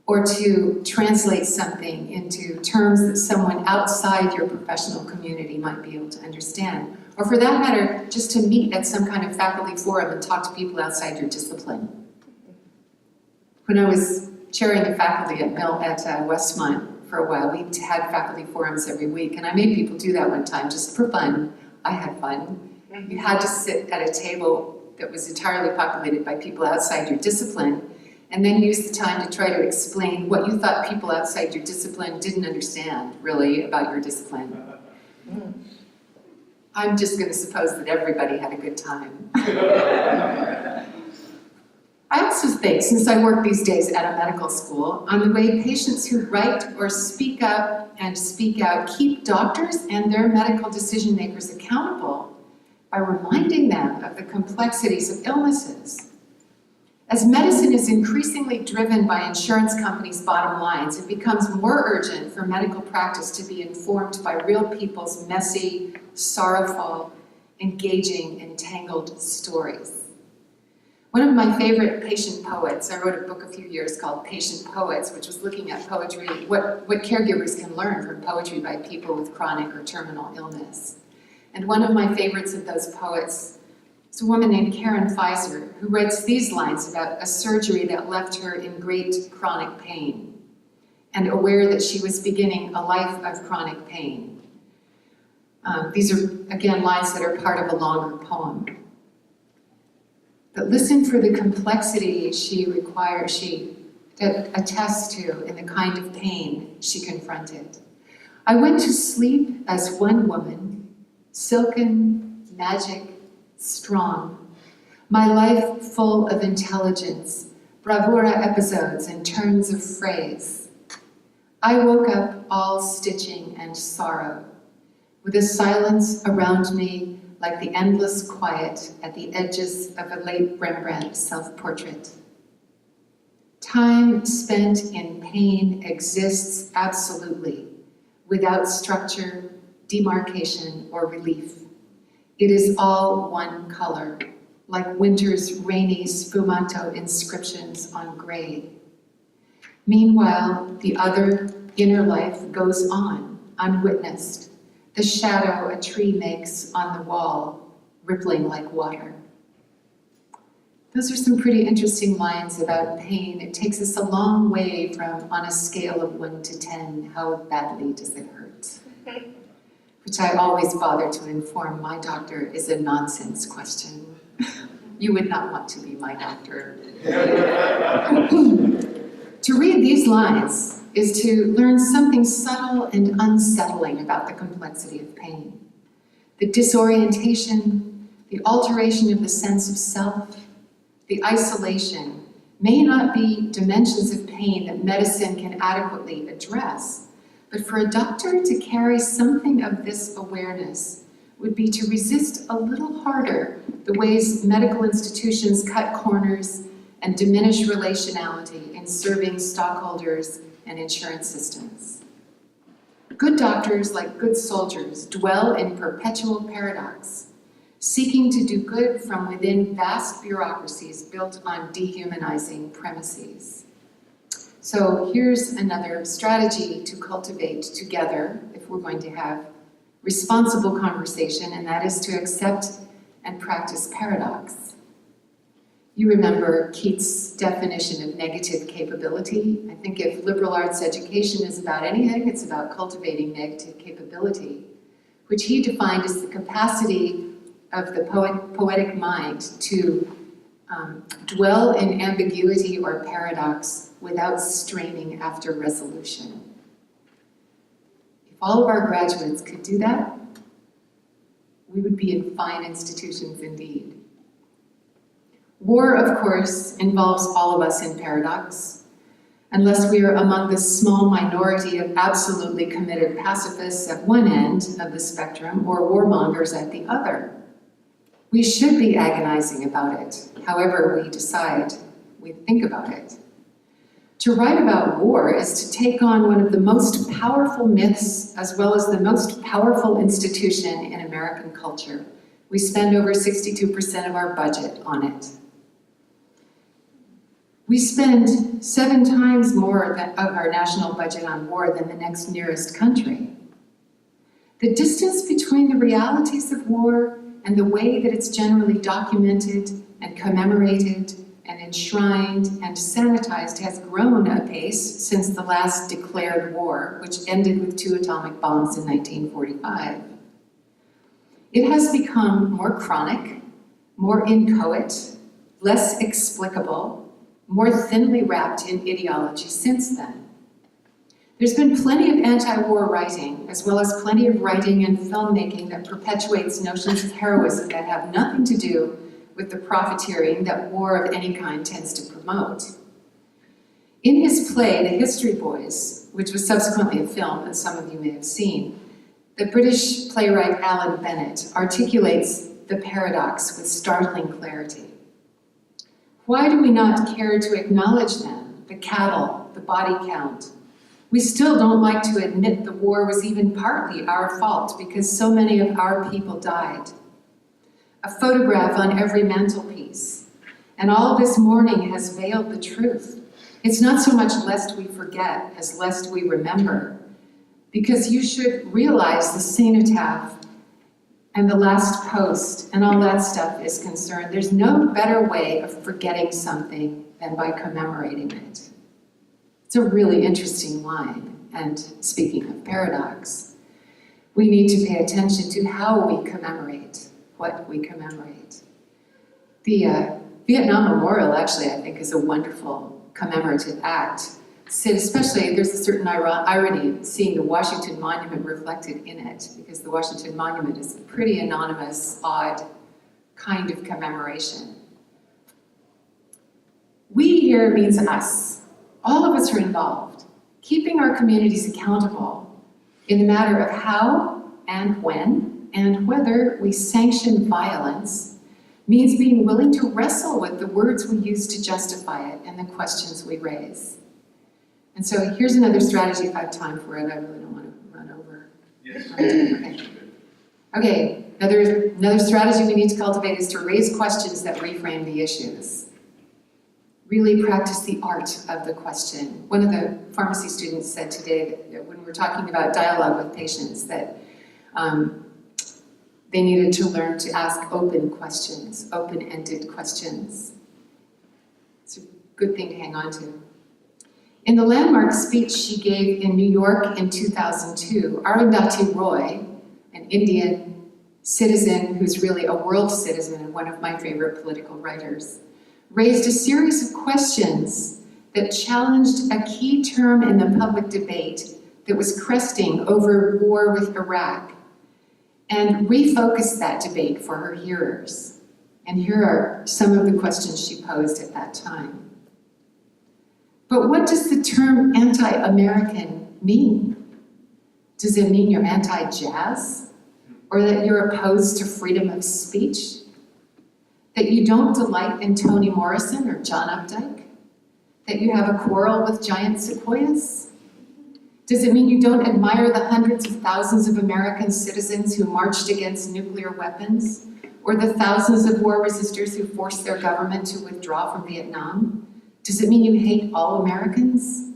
or to translate something into terms that someone outside your professional community might be able to understand. Or for that matter, just to meet at some kind of faculty forum and talk to people outside your discipline. When I was chairing the faculty at Westmont for a while, we had faculty forums every week, and I made people do that one time just for fun. I had fun. You had to sit at a table that was entirely populated by people outside your discipline, and then use the time to try to explain what you thought people outside your discipline didn't understand, really, about your discipline. I'm just going to suppose that everybody had a good time. I also think, since I work these days at a medical school, on the way patients who write or speak up and speak out keep doctors and their medical decision makers accountable by reminding them of the complexities of illnesses. As medicine is increasingly driven by insurance companies' bottom lines, it becomes more urgent for medical practice to be informed by real people's messy, sorrowful, engaging, entangled stories. One of my favorite patient poets, I wrote a book a few years called Patient Poets, which was looking at poetry, what caregivers can learn from poetry by people with chronic or terminal illness. And one of my favorites of those poets is a woman named Karen Pfizer, who writes these lines about a surgery that left her in great chronic pain and aware that she was beginning a life of chronic pain. These are, again, lines that are part of a longer poem. But listen for the complexity she attests to in the kind of pain she confronted. I went to sleep as one woman, silken, magic, strong. My life full of intelligence, bravura episodes and turns of phrase. I woke up all stitching and sorrow, with a silence around me like the endless quiet at the edges of a late Rembrandt self-portrait. Time spent in pain exists absolutely, without structure, demarcation, or relief. It is all one color, like winter's rainy sfumato inscriptions on gray. Meanwhile, the other inner life goes on, unwitnessed, the shadow a tree makes on the wall, rippling like water. Those are some pretty interesting lines about pain. It takes us a long way from, on a scale of 1 to 10, how badly does it hurt? Which I always bother to inform my doctor is a nonsense question. You would not want to be my doctor. To read these lines is to learn something subtle and unsettling about the complexity of pain. The disorientation, the alteration of the sense of self, the isolation may not be dimensions of pain that medicine can adequately address, but for a doctor to carry something of this awareness would be to resist a little harder the ways medical institutions cut corners and diminish relationality in serving stockholders and insurance systems. Good doctors, like good soldiers, dwell in perpetual paradox, seeking to do good from within vast bureaucracies built on dehumanizing premises. So here's another strategy to cultivate together if we're going to have responsible conversation, and that is to accept and practice paradox. You remember Keats' definition of negative capability. I think if liberal arts education is about anything, it's about cultivating negative capability, which he defined as the capacity of the poetic mind to dwell in ambiguity or paradox without straining after resolution. If all of our graduates could do that, we would be in fine institutions indeed. War, of course, involves all of us in paradox, unless we are among the small minority of absolutely committed pacifists at one end of the spectrum or warmongers at the other. We should be agonizing about it, however we decide we think about it. To write about war is to take on one of the most powerful myths as well as the most powerful institution in American culture. We spend over 62% of our budget on it. We spend 7 times more of our national budget on war than the next nearest country. The distance between the realities of war and the way that it's generally documented and commemorated and enshrined and sanitized has grown apace since the last declared war, which ended with 2 atomic bombs in 1945. It has become more chronic, more inchoate, less explicable, more thinly wrapped in ideology since then. There's been plenty of anti-war writing, as well as plenty of writing and filmmaking that perpetuates notions of heroism that have nothing to do with the profiteering that war of any kind tends to promote. In his play, The History Boys, which was subsequently a film that some of you may have seen, the British playwright Alan Bennett articulates the paradox with startling clarity. Why do we not care to acknowledge them, the cattle, the body count? We still don't like to admit the war was even partly our fault because so many of our people died. A photograph on every mantelpiece, and all this mourning has veiled the truth. It's not so much lest we forget as lest we remember, because you should realize the cenotaph and the last post and all that stuff is concerned. There's no better way of forgetting something than by commemorating it. It's a really interesting line, and speaking of paradox. We need to pay attention to how we commemorate, what we commemorate. The Vietnam Memorial, actually, I think, is a wonderful commemorative act. Especially, there's a certain irony in seeing the Washington Monument reflected in it, because the Washington Monument is a pretty anonymous, odd kind of commemoration. We here means us. All of us are involved, keeping our communities accountable in the matter of how and when and whether we sanction violence means being willing to wrestle with the words we use to justify it and the questions we raise. And so here's another strategy if I have time for it. I really don't want to run over. Yes. Okay, another strategy we need to cultivate is to raise questions that reframe the issues. Really practice the art of the question. One of the pharmacy students said today that when we're talking about dialogue with patients that they needed to learn to ask open questions, open-ended questions. It's a good thing to hang on to. In the landmark speech she gave in New York in 2002, Arundhati Roy, an Indian citizen who's really a world citizen and one of my favorite political writers, raised a series of questions that challenged a key term in the public debate that was cresting over war with Iraq, and refocused that debate for her hearers. And here are some of the questions she posed at that time. But what does the term anti-American mean? Does it mean you're anti-jazz? Or that you're opposed to freedom of speech? That you don't delight in Toni Morrison or John Updike? That you have a quarrel with giant sequoias? Does it mean you don't admire the hundreds of thousands of American citizens who marched against nuclear weapons? Or the thousands of war resistors who forced their government to withdraw from Vietnam? Does it mean you hate all Americans?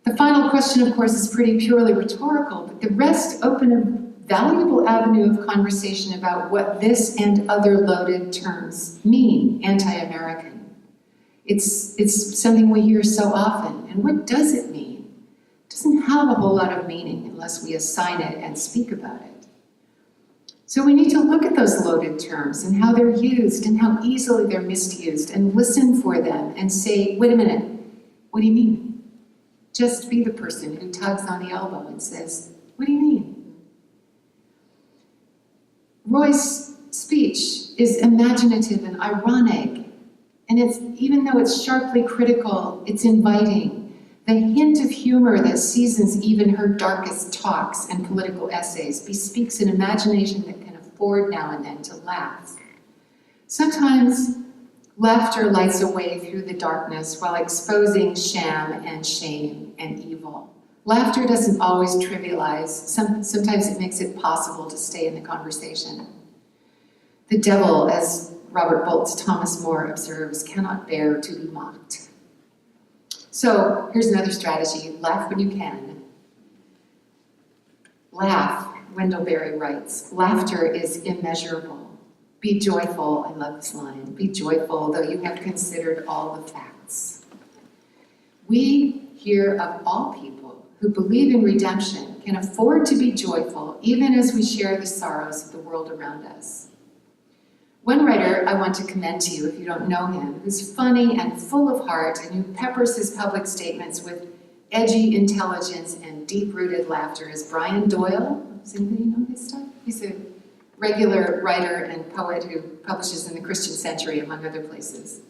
The final question, of course, is pretty purely rhetorical, but the rest open a valuable avenue of conversation about what this and other loaded terms mean, anti-American. It's something we hear so often, and what does it mean? It doesn't have a whole lot of meaning unless we assign it and speak about it. So we need to look at those loaded terms and how they're used and how easily they're misused and listen for them and say, wait a minute, what do you mean? Just be the person who tugs on the elbow and says, what do you mean? Roy's speech is imaginative and ironic, and it's, even though it's sharply critical, it's inviting. The hint of humor that seasons even her darkest talks and political essays bespeaks an imagination that can afford now and then to laugh. Sometimes laughter lights a way through the darkness while exposing sham and shame and evil. Laughter doesn't always trivialize. Sometimes it makes it possible to stay in the conversation. The devil, as Robert Bolt's Thomas More observes, cannot bear to be mocked. So here's another strategy. Laugh when you can. Laugh, Wendell Berry writes. Laughter is immeasurable. Be joyful, I love this line. Be joyful, though you have considered all the facts. We here of all people who believe in redemption can afford to be joyful even as we share the sorrows of the world around us. One writer I want to commend to you, if you don't know him, who's funny and full of heart and who peppers his public statements with edgy intelligence and deep-rooted laughter is Brian Doyle. Does anybody know his stuff? He's a regular writer and poet who publishes in the Christian Century, among other places.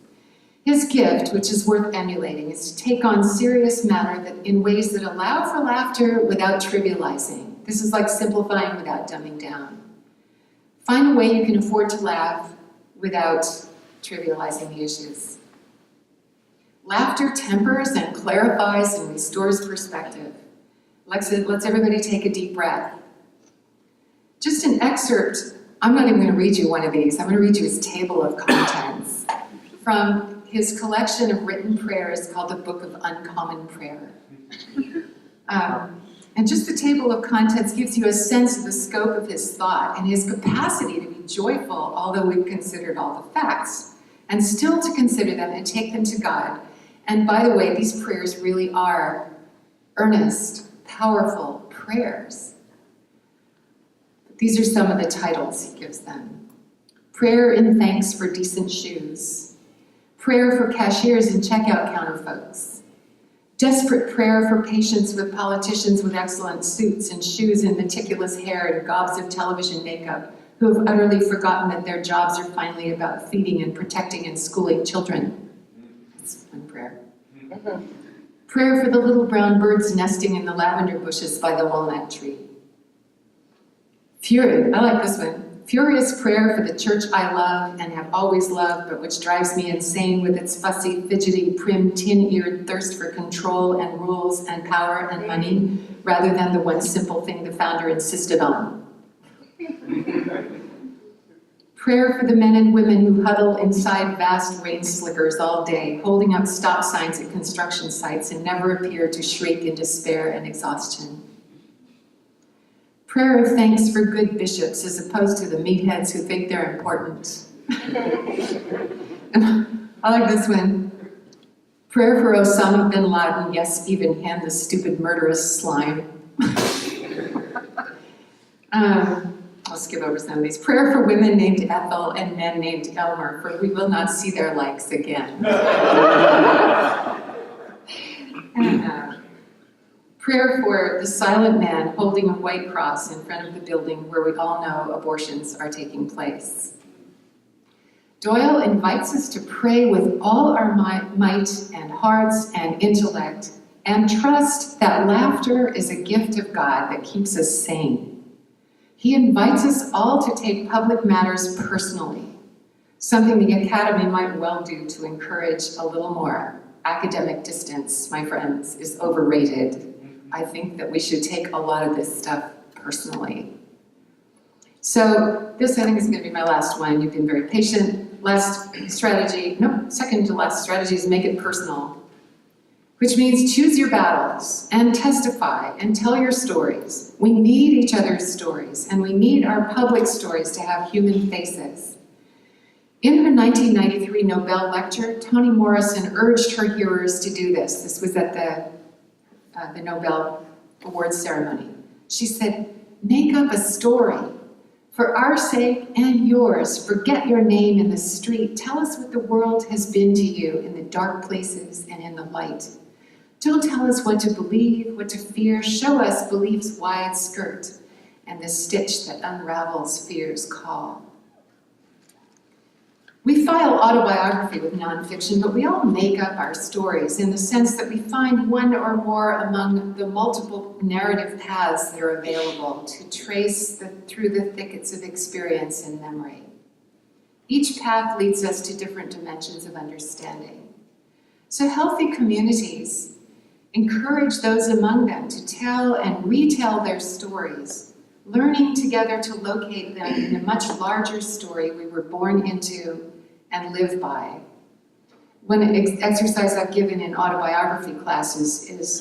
His gift, which is worth emulating, is to take on serious matter in ways that allow for laughter without trivializing. This is like simplifying without dumbing down. Find a way you can afford to laugh without trivializing the issues. Laughter tempers and clarifies and restores perspective. Let's everybody take a deep breath. Just an excerpt, I'm not even going to read you one of these, I'm going to read you his table of contents from his collection of written prayers called the Book of Uncommon Prayer. And just the table of contents gives you a sense of the scope of his thought and his capacity to be joyful, although we've considered all the facts, and still to consider them and take them to God. And by the way, these prayers really are earnest, powerful prayers. These are some of the titles he gives them. Prayer in thanks for decent shoes. Prayer for cashiers and checkout counter folks. Desperate prayer for patience with politicians with excellent suits and shoes and meticulous hair and gobs of television makeup who have utterly forgotten that their jobs are finally about feeding and protecting and schooling children. That's one prayer. Prayer for the little brown birds nesting in the lavender bushes by the walnut tree. I like this one. Furious prayer for the church I love and have always loved, but which drives me insane with its fussy, fidgety, prim, tin-eared thirst for control and rules and power and money, rather than the one simple thing the founder insisted on. Prayer for the men and women who huddle inside vast rain slickers all day, holding up stop signs at construction sites and never appear to shriek in despair and exhaustion. Prayer of thanks for good bishops as opposed to the meatheads who think they're important. I like this one. Prayer for Osama bin Laden, yes, even him, the stupid murderous slime. I'll skip over some of these. Prayer for women named Ethel and men named Elmer, for we will not see their likes again. Prayer for the silent man holding a white cross in front of the building where we all know abortions are taking place. Doyle invites us to pray with all our might and hearts and intellect and trust that laughter is a gift of God that keeps us sane. He invites us all to take public matters personally, something the Academy might well do to encourage a little more. Academic distance, my friends, is overrated. I think that we should take a lot of this stuff personally. So this, I think, is going to be my last one. You've been very patient. Second to last strategy is make it personal, which means choose your battles and testify and tell your stories. We need each other's stories, and we need our public stories to have human faces. In her 1993 Nobel lecture, Toni Morrison urged her hearers to do this. This was at the Nobel Awards ceremony. She said, make up a story. For our sake and yours, forget your name in the street. Tell us what the world has been to you in the dark places and in the light. Don't tell us what to believe, what to fear. Show us belief's wide skirt and the stitch that unravels fear's call. We file autobiography with nonfiction, but we all make up our stories in the sense that we find one or more among the multiple narrative paths that are available to trace through the thickets of experience and memory. Each path leads us to different dimensions of understanding. So healthy communities encourage those among them to tell and retell their stories, learning together to locate them in a much larger story we were born into and live by. One exercise I've given in autobiography classes is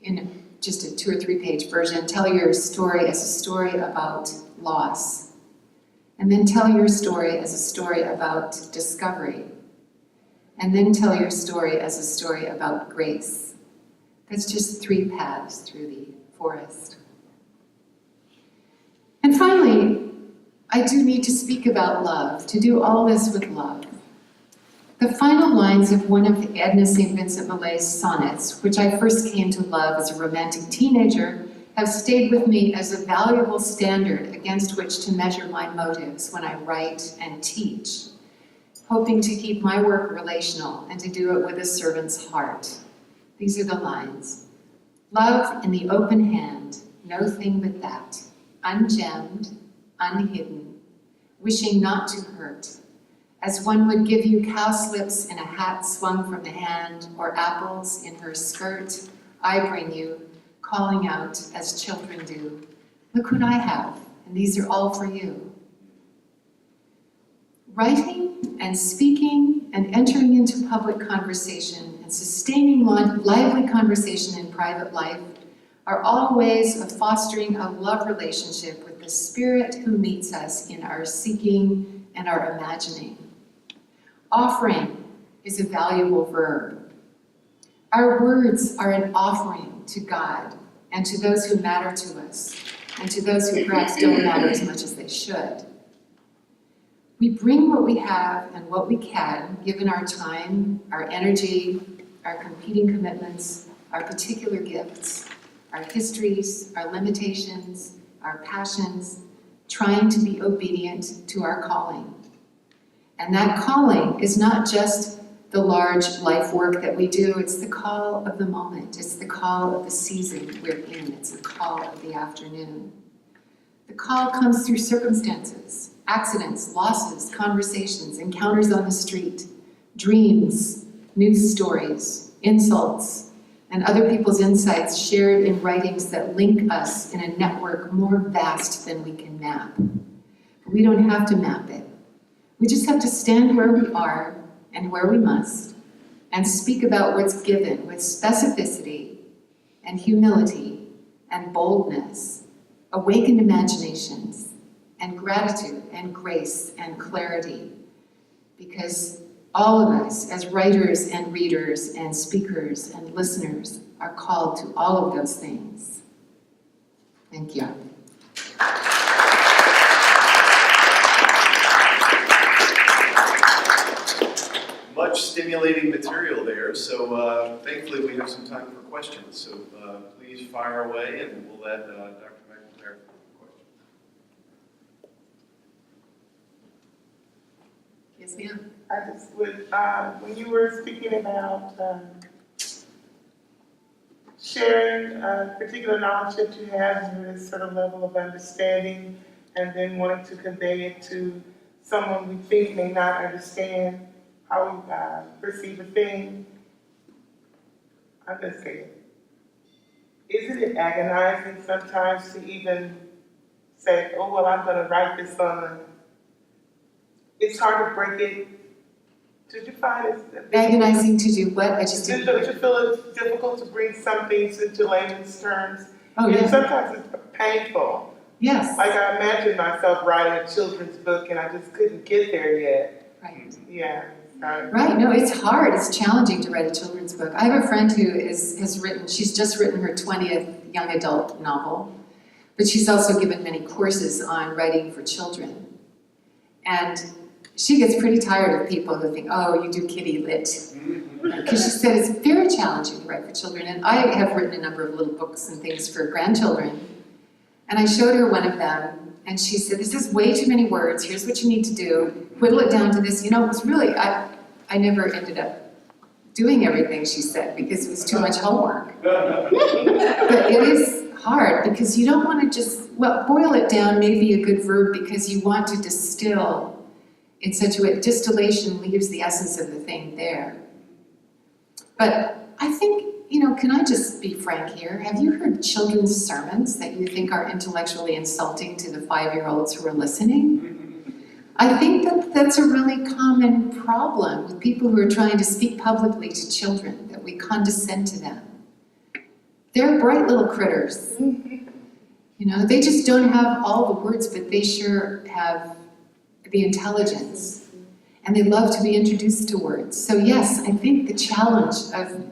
in just a 2 or 3 page version, tell your story as a story about loss. And then tell your story as a story about discovery. And then tell your story as a story about grace. That's just 3 paths through the forest. And finally, I do need to speak about love, to do all this with love. The final lines of one of Edna St. Vincent Millay's sonnets, which I first came to love as a romantic teenager, have stayed with me as a valuable standard against which to measure my motives when I write and teach, hoping to keep my work relational and to do it with a servant's heart. These are the lines. Love in the open hand, no thing but that, ungemmed, unhidden, wishing not to hurt, as one would give you cowslips in a hat swung from the hand, or apples in her skirt, I bring you, calling out as children do, look what I have, and these are all for you. Writing and speaking and entering into public conversation and sustaining lively conversation in private life are all ways of fostering a love relationship with the Spirit who meets us in our seeking and our imagining. Offering is a valuable verb. Our words are an offering to God and to those who matter to us. and to those who perhaps don't matter as much as they should. We bring what we have and what we can, given our time, our energy, our competing commitments, our particular gifts, our histories, our limitations, our passions, trying to be obedient to our calling. And that calling is not just the large life work that we do, it's the call of the moment, it's the call of the season we're in, it's the call of the afternoon. The call comes through circumstances, accidents, losses, conversations, encounters on the street, dreams, news stories, insults, and other people's insights shared in writings that link us in a network more vast than we can map. But we don't have to map it. We just have to stand where we are and where we must, and speak about what's given with specificity and humility and boldness, awakened imaginations, and gratitude and grace and clarity. Because all of us, as writers and readers and speakers and listeners, are called to all of those things. Thank you. Much stimulating material there, so thankfully we have some time for questions. So please fire away, and we'll let Dr. McEntyre question. Yes, ma'am. I just would, when you were speaking about sharing particular knowledge that you have to a certain level of understanding, and then wanting to convey it to someone we think may not understand how we perceive a thing, I'm going to say it. Isn't it agonizing sometimes to even say, oh, well, I'm going to write this on a... It's hard to break it. Did you find it Agonizing to do what? I just didn't. Did you feel it's difficult to bring some things into layman's terms? Oh, And yeah. sometimes it's painful. Yes. Like I imagine myself writing a children's book and I just couldn't get there yet. Right. Yeah. Right, no, it's hard, it's challenging to write a children's book. I have a friend who she's just written her 20th young adult novel, but she's also given many courses on writing for children. And she gets pretty tired of people who think, oh, you do kiddie lit. Because she said it's very challenging to write for children. And I have written a number of little books and things for grandchildren. And I showed her one of them, and she said, this is way too many words, here's what you need to do, whittle it down to this. You know, it was really, I never ended up doing everything she said because it was too much homework. But it is hard because you don't want to just, well, boil it down may be a good verb because you want to distill in such a way, distillation leaves the essence of the thing there. But I think, you know, can I just be frank here? Have you heard children's sermons that you think are intellectually insulting to the 5-year-olds who are listening? I think that that's a really common problem with people who are trying to speak publicly to children, that we condescend to them. They're bright little critters. You know, they just don't have all the words, but they sure have the intelligence. And they love to be introduced to words. So yes, I think the challenge of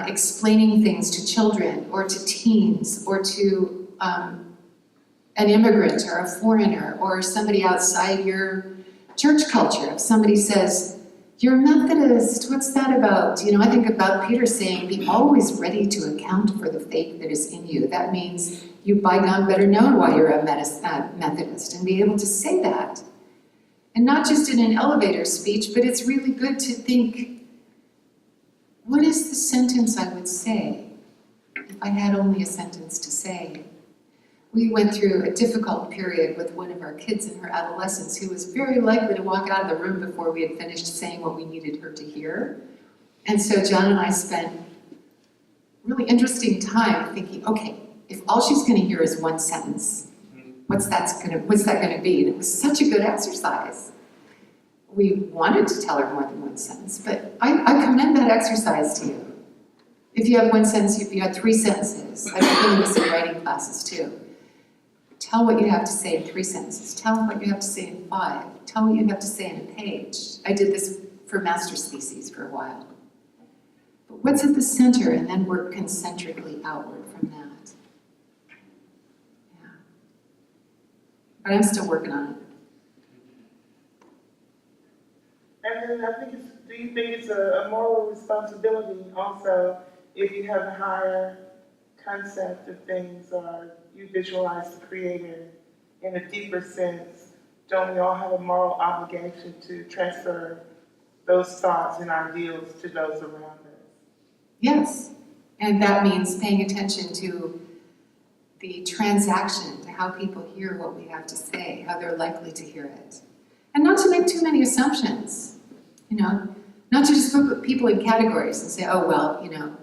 explaining things to children or to teens or to an immigrant or a foreigner or somebody outside your church culture. If somebody says, you're a Methodist, what's that about? You know, I think about Peter saying, be always ready to account for the faith that is in you. That means you by God better know why you're a Methodist and be able to say that. And not just in an elevator speech, but it's really good to think, what is the sentence I would say if I had only a sentence to say? We went through a difficult period with one of our kids in her adolescence who was very likely to walk out of the room before we had finished saying what we needed her to hear. And so John and I spent really interesting time thinking, okay, if all she's going to hear is one sentence, what's that going to be? And it was such a good exercise. We wanted to tell her more than one sentence, but I commend that exercise to you. If you have one sentence, if you had 3 sentences, I've been doing this in writing classes too. Tell what you have to say in 3 sentences. Tell what you have to say in 5. Tell what you have to say in a page. I did this for master's theses for a while. But what's at the center, and then work concentrically outward from that. but I'm still working on it. And then do you think it's a moral responsibility also if you have a higher concept of things or you visualize the creator in a deeper sense? Don't we all have a moral obligation to transfer those thoughts and ideals to those around us? Yes, and that means paying attention to the transaction, to how people hear what we have to say, how they're likely to hear it. And not to make too many assumptions, you know, not to just put people in categories and say, oh, well, you know,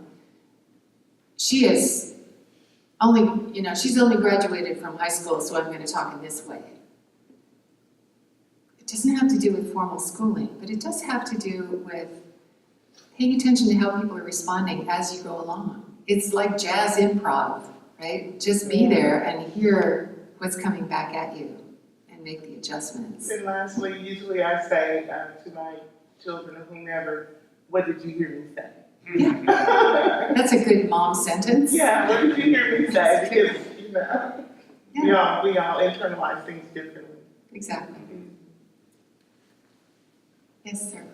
she's only graduated from high school, so I'm going to talk in this way. It doesn't have to do with formal schooling, but it does have to do with paying attention to how people are responding as you go along. It's like jazz improv, right? Just be there and hear what's coming back at you and make the adjustments. And lastly, usually I say to my children or whomever, what did you hear me say? Yeah. That's a good mom sentence. Yeah, what did you hear me say? Because, you know, Yeah. we all internalize things differently. Exactly. Yes, sir.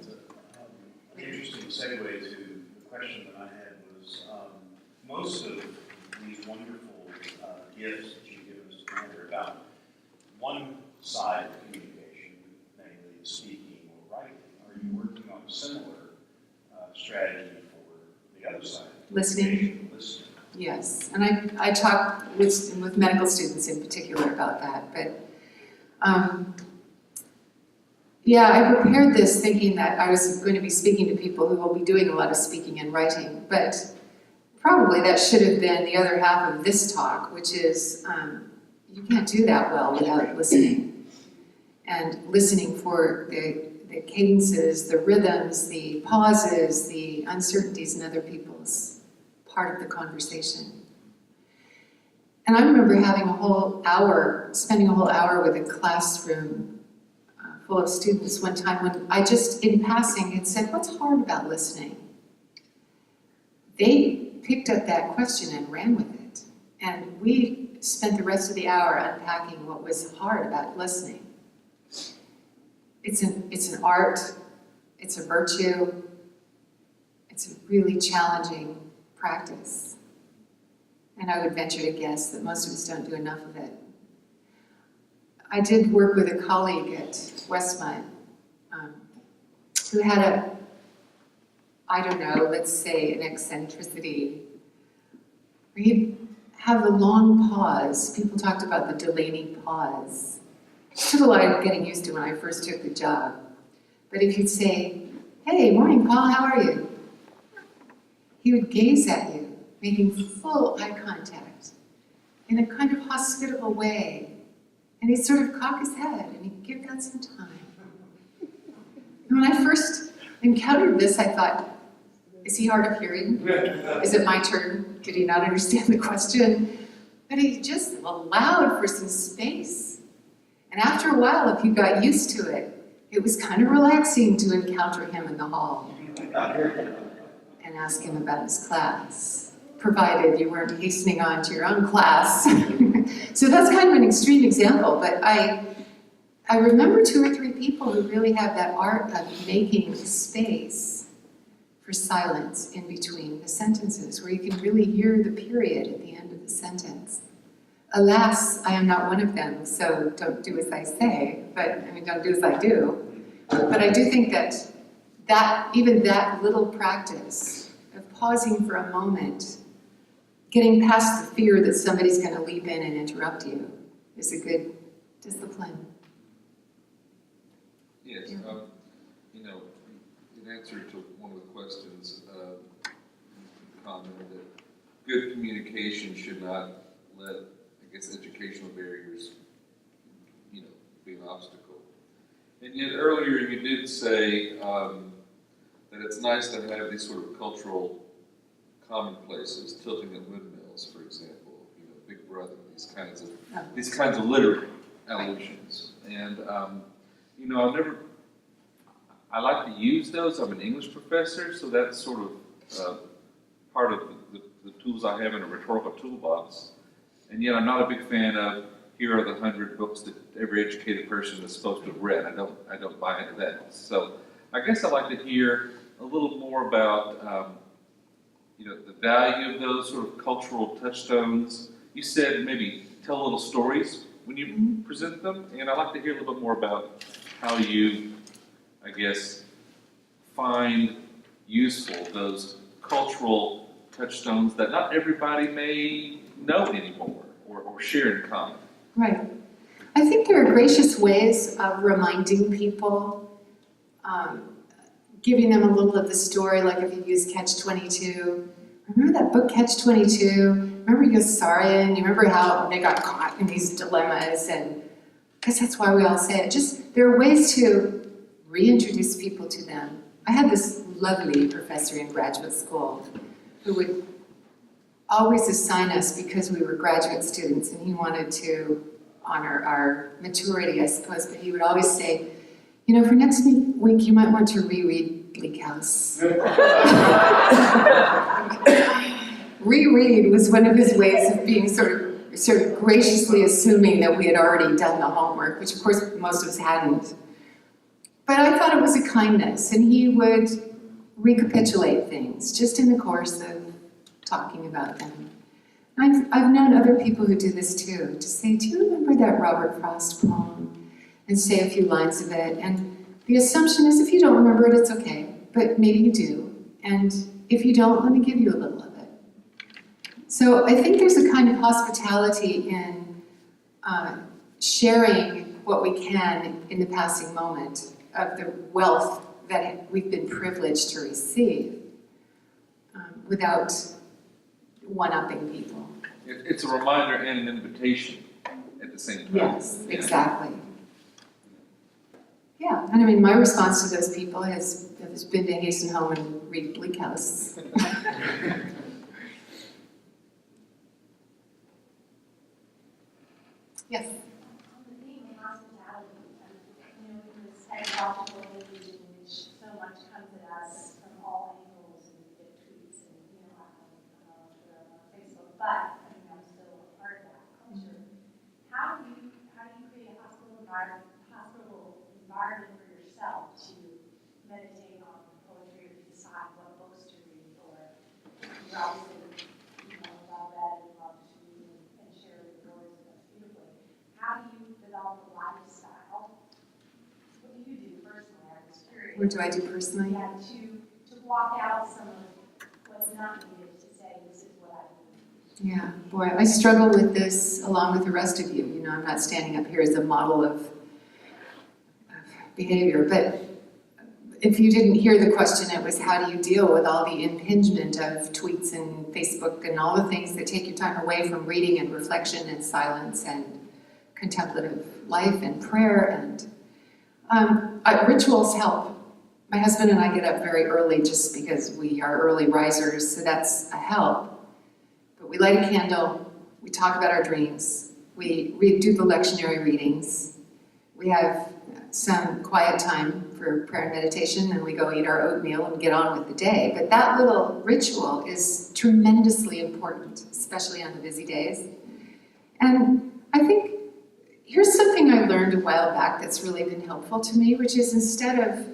An interesting segue to the question that I had was, most of these wonderful gifts that you've given us tonight are about one side of communication, namely speaking or writing. Are you working on a similar strategy for the other side? Listening. Listening. Yes, and I talk with medical students in particular about that, but yeah, I prepared this thinking that I was going to be speaking to people who will be doing a lot of speaking and writing, but probably that should have been the other half of this talk, which is you can't do that well without listening. And listening for the cadences, the rhythms, the pauses, the uncertainties in other people's part of the conversation. And I remember having spending a whole hour with a classroom full of students one time when I just, in passing, had said, what's hard about listening? They picked up that question and ran with it. And we spent the rest of the hour unpacking what was hard about listening. It's an art, it's a virtue, it's a really challenging practice. And I would venture to guess that most of us don't do enough of it. I did work with a colleague at Westmont who had let's say an eccentricity. He'd have the long pause. People talked about the Delaney pause. It took a lot of getting used to when I first took the job. But if you'd say, hey, morning, Paul, how are you? He would gaze at you, making full eye contact in a kind of hospitable way. And he'd sort of cock his head and he'd give that some time. And when I first encountered this, I thought, is he hard of hearing? Is it my turn? Did he not understand the question? But he just allowed for some space. And after a while, if you got used to it, it was kind of relaxing to encounter him in the hall and ask him about his class, provided you weren't hastening on to your own class. So that's kind of an extreme example, but I remember 2 or 3 people who really have that art of making space for silence in between the sentences, where you can really hear the period at the end of the sentence. Alas, I am not one of them, so don't do as I say, don't do as I do. But I do think that even that little practice of pausing for a moment, getting past the fear that somebody's going to leap in and interrupt you, is a good discipline. Yes, in answer to one of the questions, commented that good communication should not let, educational barriers, be an obstacle. And yet earlier you did say that it's nice to have these sort of cultural commonplaces, tilting at windmills, for example, Big Brother, these kinds of literary allusions. And I like to use those. I'm an English professor, so that's sort of part of the tools I have in a rhetorical toolbox. And yet I'm not a big fan of, here are the 100 books that every educated person is supposed to have read. I don't buy into that. So I guess I'd like to hear a little more about the value of those sort of cultural touchstones. You said maybe tell little stories when you present them, and I'd like to hear a little bit more about how you, I guess, find useful those cultural touchstones that not everybody may know anymore or share in common. Right. I think there are gracious ways of reminding people, giving them a little of the story, like if you use Catch-22. Remember that book, Catch-22? Remember Yossarian? You remember how they got caught in these dilemmas? And because that's why we all say it. Just, there are ways to reintroduce people to them. I had this lovely professor in graduate school who would always assign us because we were graduate students, and he wanted to honor our maturity, I suppose, but he would always say, for next week you might want to reread Bleak House. Reread was one of his ways of being sort of graciously assuming that we had already done the homework, which of course most of us hadn't. But I thought it was a kindness, and he would recapitulate things just in the course of talking about them. I've known other people who do this too, to say, do you remember that Robert Frost poem? And say a few lines of it. And the assumption is if you don't remember it, it's okay, but maybe you do. And if you don't, let me give you a little of it. So I think there's a kind of hospitality in sharing what we can in the passing moment of the wealth that we've been privileged to receive without one-upping people. It's a reminder and an invitation at the same time. Yes, exactly. Yeah, and I mean, my response to those people has been to hasten home and read Bleak House. Yes? On the theme of hospitality, in this technological age in which so much comes at us from all angles and we get tweets and, on Twitter and on Facebook, but I'm still a part of that culture. How do you create a hospitable environment for yourself to meditate on poetry or to decide what books to read, or you're obviously love that and love to read and share your stories with us beautifully. How do you develop a lifestyle? What do you do personally? I'm just curious. What do I do personally? Yeah, to block out some of what's not needed to say this is what I do. Yeah, boy, I struggle with this along with the rest of you. I'm not standing up here as a model of behavior, but if you didn't hear the question, it was how do you deal with all the impingement of tweets and Facebook and all the things that take your time away from reading and reflection and silence and contemplative life and prayer, and rituals help. My husband and I get up very early just because we are early risers, so that's a help. But we light a candle, we talk about our dreams, we do the lectionary readings, we have some quiet time for prayer and meditation, and we go eat our oatmeal and get on with the day. But that little ritual is tremendously important, especially on the busy days. And I think here's something I learned a while back that's really been helpful to me, which is instead of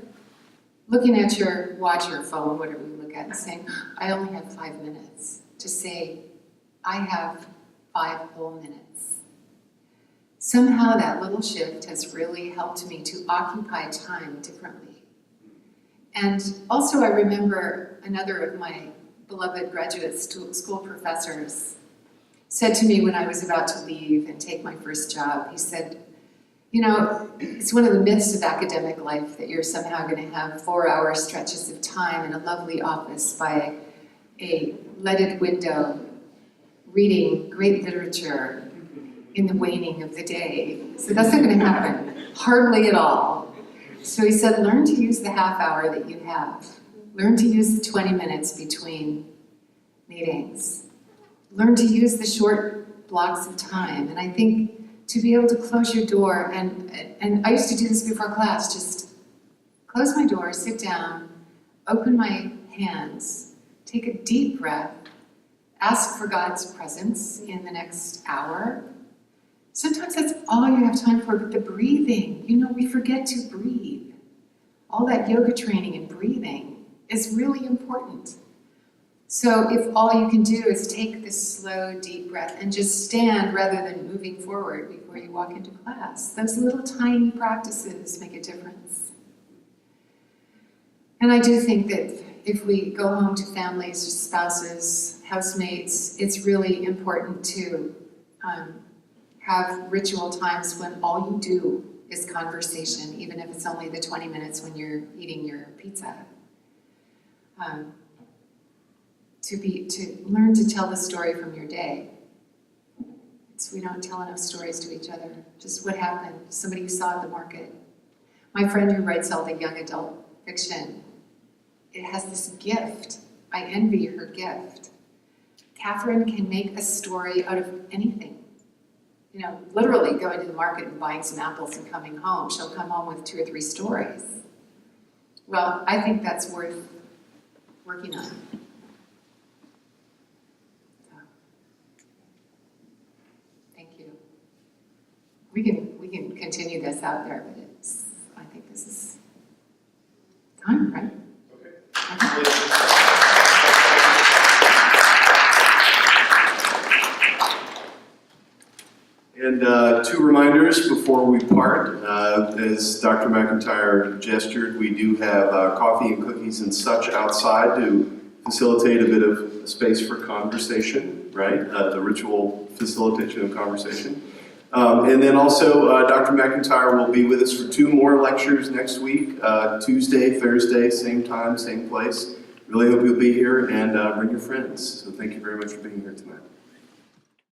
looking at your watch or phone, whatever you look at, and saying, I only have 5 minutes, to say, I have 5 whole minutes. Somehow that little shift has really helped me to occupy time differently. And also I remember another of my beloved graduate school professors said to me when I was about to leave and take my first job, he said, it's one of the myths of academic life that you're somehow going to have 4-hour stretches of time in a lovely office by a leaded window reading great literature in the waning of the day. So that's not going to happen, hardly at all. So he said, learn to use the half hour that you have. Learn to use the 20 minutes between meetings. Learn to use the short blocks of time. And I think to be able to close your door, and I used to do this before class, just close my door, sit down, open my hands, take a deep breath, ask for God's presence in the next hour, Sometimes that's all you have time for, but the breathing, we forget to breathe. All that yoga training and breathing is really important. So if all you can do is take this slow, deep breath and just stand rather than moving forward before you walk into class, those little tiny practices make a difference. And I do think that if we go home to families, spouses, housemates, it's really important to have ritual times when all you do is conversation, even if it's only the 20 minutes when you're eating your pizza. To learn to tell the story from your day. We don't tell enough stories to each other. Just what happened, somebody you saw at the market. My friend who writes all the young adult fiction, it has this gift. I envy her gift. Catherine can make a story out of anything. Literally going to the market and buying some apples and coming home. She'll come home with 2 or 3 stories. Well, I think that's worth working on. Thank you. We can continue this out there, but I think this is time, right? Okay. And 2 reminders before we part. As Dr. McEntyre gestured, we do have coffee and cookies and such outside to facilitate a bit of space for conversation, right? The ritual facilitation of conversation. And then also, Dr. McEntyre will be with us for 2 more lectures next week, Tuesday, Thursday, same time, same place. Really hope you'll be here and bring your friends. So thank you very much for being here tonight.